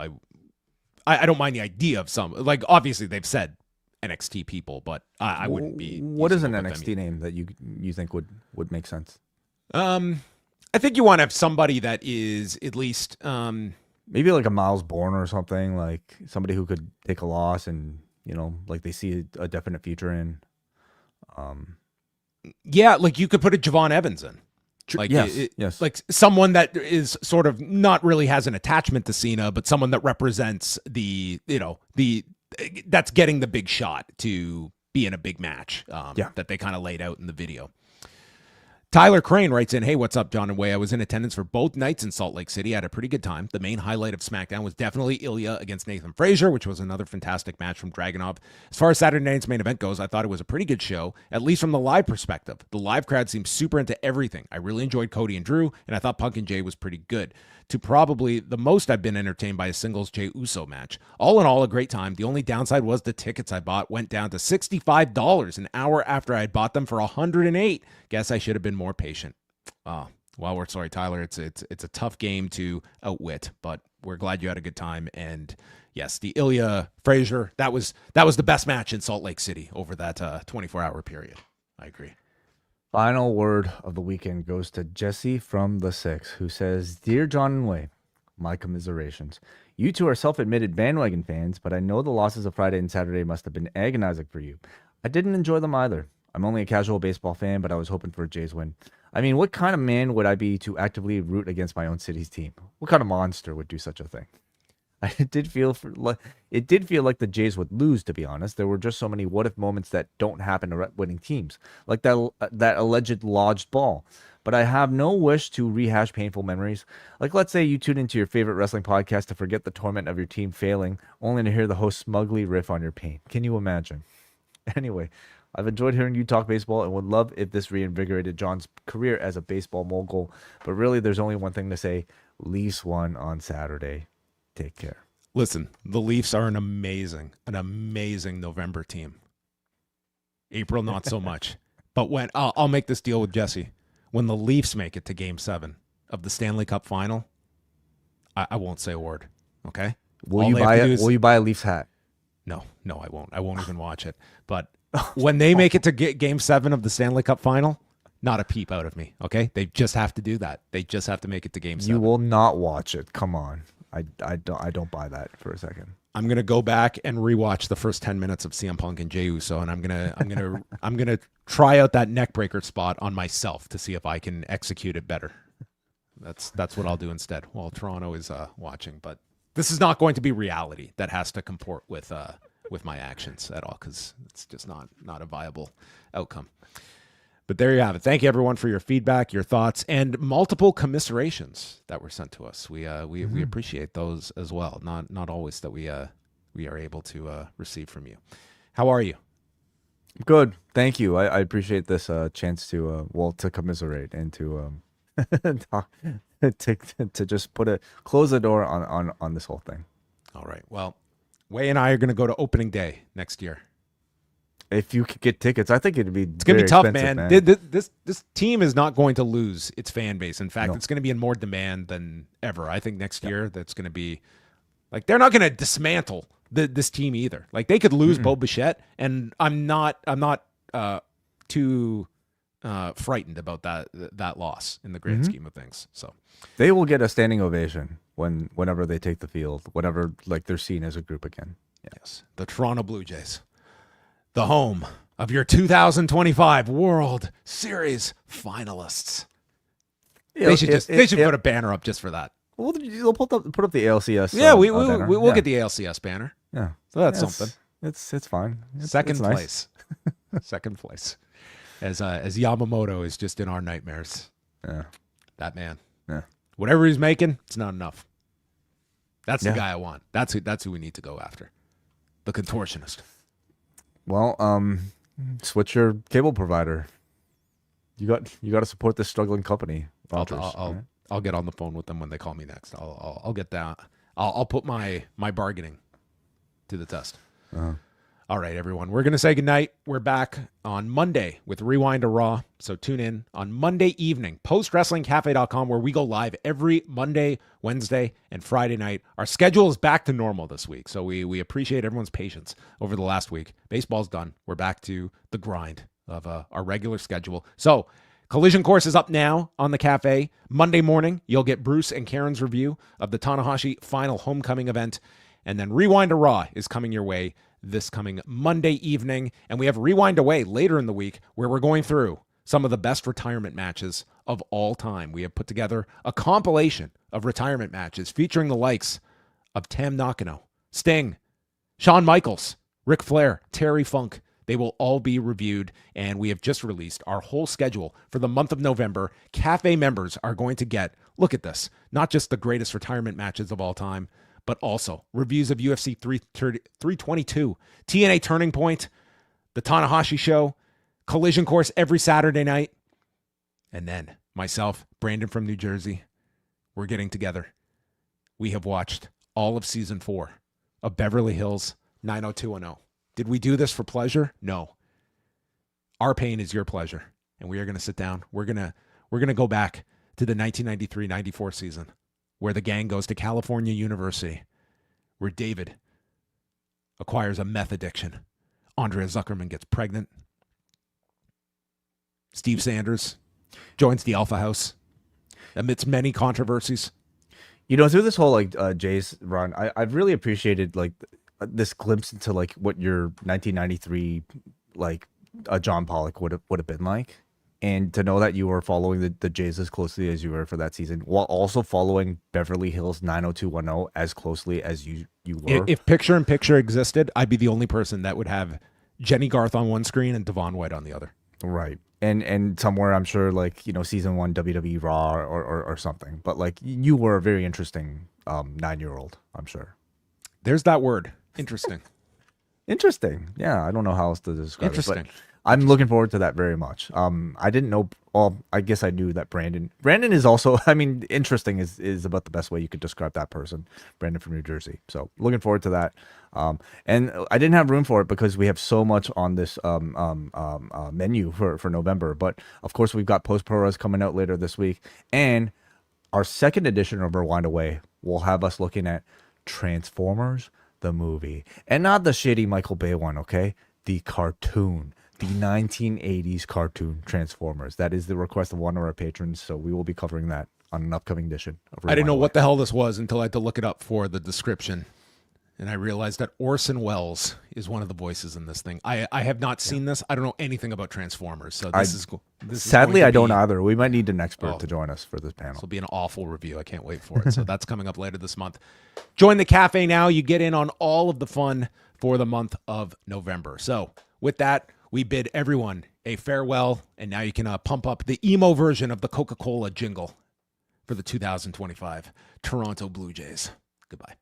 I don't mind the idea of some, obviously they've said NXT people, but I wouldn't be. What is an NXT name that you think would make sense? I think you want to have somebody that is at least maybe like a Miles Bourne or something, like somebody who could take a loss and they see a definite future in. Yeah, like you could put a Javon Evans in. Like yes. like someone that is sort of not really has an attachment to Cena, but someone that represents the that's getting the big shot to be in a big match. That they kind of laid out in the video. Tyler Crane writes in, hey, what's up, John and Way? I was in attendance for both nights in Salt Lake City. I had a pretty good time. The main highlight of SmackDown was definitely Ilya against Nathan Frazier, which was another fantastic match from Dragunov. As far as Saturday night's main event goes, I thought it was a pretty good show, at least from the live perspective. The live crowd seemed super into everything. I really enjoyed Cody and Drew, and I thought Punk and Jey was pretty good. To probably the most I've been entertained by a singles Jey Uso match. All in all, a great time. The only downside was the tickets I bought went down to $65 an hour after I had bought them for $108. Guess I should have been more patient. Well, we're sorry, Tyler. It's a tough game to outwit, but we're glad you had a good time. And yes, the Ilya Frazier, that was the best match in Salt Lake City over that 24-hour period. I agree. Final word of the weekend goes to Jesse from the 6, who says, Dear John and Way, my commiserations. You two are self-admitted bandwagon fans, but I know the losses of Friday and Saturday must have been agonizing for you. I didn't enjoy them either. I'm only a casual baseball fan, but I was hoping for a Jays win. I mean, what kind of man would I be to actively root against my own city's team? What kind of monster would do such a thing? It did feel like the Jays would lose, to be honest. There were just so many what-if moments that don't happen to winning teams, like that alleged lodged ball. But I have no wish to rehash painful memories. Like, let's say you tune into your favorite wrestling podcast to forget the torment of your team failing, only to hear the host smugly riff on your pain. Can you imagine? Anyway, I've enjoyed hearing you talk baseball and would love if this reinvigorated John's career as a baseball mogul. But really, there's only one thing to say. Leafs won on Saturday. Take care. Listen, the Leafs are an amazing November team. April, not so much. But when I'll make this deal with Jesse. When the Leafs make it to Game 7 of the Stanley Cup Final, I won't say a word. Okay? Will you buy a Leafs hat? No, I won't. I won't even watch it. But when they make it to Game 7 of the Stanley Cup Final, not a peep out of me. Okay? They just have to do that. They just have to make it to Game 7. You will not watch it. Come on. I don't buy that for a second. I'm gonna go back and rewatch the first 10 minutes of CM Punk and Jey Uso, and I'm gonna try out that neck breaker spot on myself to see if I can execute it better. That's what I'll do instead while Toronto is watching. But this is not going to be reality that has to comport with my actions at all, because it's just not a viable outcome. But there you have it. Thank you, everyone, for your feedback, your thoughts, and multiple commiserations that were sent to us. We appreciate those as well. Not always that we are able to receive from you. How are you? Good. Thank you. I appreciate this chance to commiserate and to to just close the door on this whole thing. All right. Well, Way and I are going to go to opening day next year. If you could get tickets, I think it's going to be tough, man. This team is not going to lose its fan base. In fact, It's going to be in more demand than ever. I think next year that's going to be like, they're not going to dismantle this team either. Like, they could lose Bo Bichette, and I'm not too frightened about that loss in the grand scheme of things. So they will get a standing ovation whenever they take the field, whenever they're seen as a group again. Yes, the Toronto Blue Jays. The home of your 2025 World Series finalists. They should put a banner up just for that. Well, they'll put up the ALCS. Yeah, we'll get the ALCS banner. Yeah, so that's something. It's fine. Second nice. place. Second place. As Yamamoto is just in our nightmares. Yeah, that man. Yeah, whatever he's making, it's not enough. That's the guy I want. That's who we need to go after. The contortionist. Well, switch your cable provider. You got to support this struggling company. I'll get on the phone with them when they call me next. I'll get that. I'll put my bargaining to the test. Uh-huh. All right, everyone. We're gonna say goodnight. We're back on Monday with Rewind to Raw. So tune in on Monday evening, postwrestlingcafe.com, where we go live every Monday, Wednesday, and Friday night. Our schedule is back to normal this week, so we appreciate everyone's patience over the last week. Baseball's done. We're back to the grind of our regular schedule. So Collision Course is up now on the cafe. Monday morning, you'll get Bruce and Karen's review of the Tanahashi Final Homecoming event. And then Rewind to Raw is coming your way this coming Monday evening. And we have Rewind Away later in the week, where we're going through some of the best retirement matches of all time. We have put together a compilation of retirement matches featuring the likes of Tam Nakano, Sting, Shawn Michaels, Ric Flair, Terry Funk. They will all be reviewed, and we have just released our whole schedule for the month of November. Cafe members are going to get, look at this, not just the greatest retirement matches of all time, but also reviews of UFC 322, TNA Turning Point, the Tanahashi Show, Collision Course every Saturday night. And then myself, Brandon from New Jersey, we're getting together. We have watched all of season 4 of Beverly Hills 90210. Did we do this for pleasure? No. Our pain is your pleasure. And we are going to sit down. We're going to go back to the 1993-94 season where the gang goes to California University, where David acquires a meth addiction. Andrea Zuckerman gets pregnant. Steve Sanders joins the Alpha House amidst many controversies. You know, through this whole Jay's run, I've really appreciated this glimpse into what your 1993 John Pollock would have been like, and to know that you were following the Jays as closely as you were for that season, while also following Beverly Hills 90210 as closely as you were. If picture in picture existed, I'd be the only person that would have Jenny Garth on one screen and Devon White on the other. Right. And somewhere I'm sure season 1 WWE Raw or something. But you were a very interesting 9-year-old, I'm sure. There's that word. Interesting. Interesting. Yeah, I don't know how else to describe it. Interesting. But I'm looking forward to that very much. I didn't know. Well, I guess I knew that Brandon is also. I mean, interesting is about the best way you could describe that person. Brandon from New Jersey. So looking forward to that. And I didn't have room for it because we have so much on this menu for November. But of course, we've got Post Pro Res coming out later this week, and our second edition of Rewind Away will have us looking at Transformers the movie, and not the shitty Michael Bay one. Okay, the cartoon. The 1980s cartoon Transformers. That is the request of one of our patrons, so we will be covering that on an upcoming edition of I didn't know what the hell this was until I had to look it up for the description, and I realized that Orson Welles is one of the voices in this thing. I have not seen this. I don't know anything about Transformers, so this is sadly I don't either. We might need an expert to join us for this panel. This will be an awful review. I can't wait for it. So that's coming up later this month. Join the cafe now. You get in on all of the fun for the month of November. So with that, we bid everyone a farewell, and now you can pump up the emo version of the Coca-Cola jingle for the 2025 Toronto Blue Jays. Goodbye.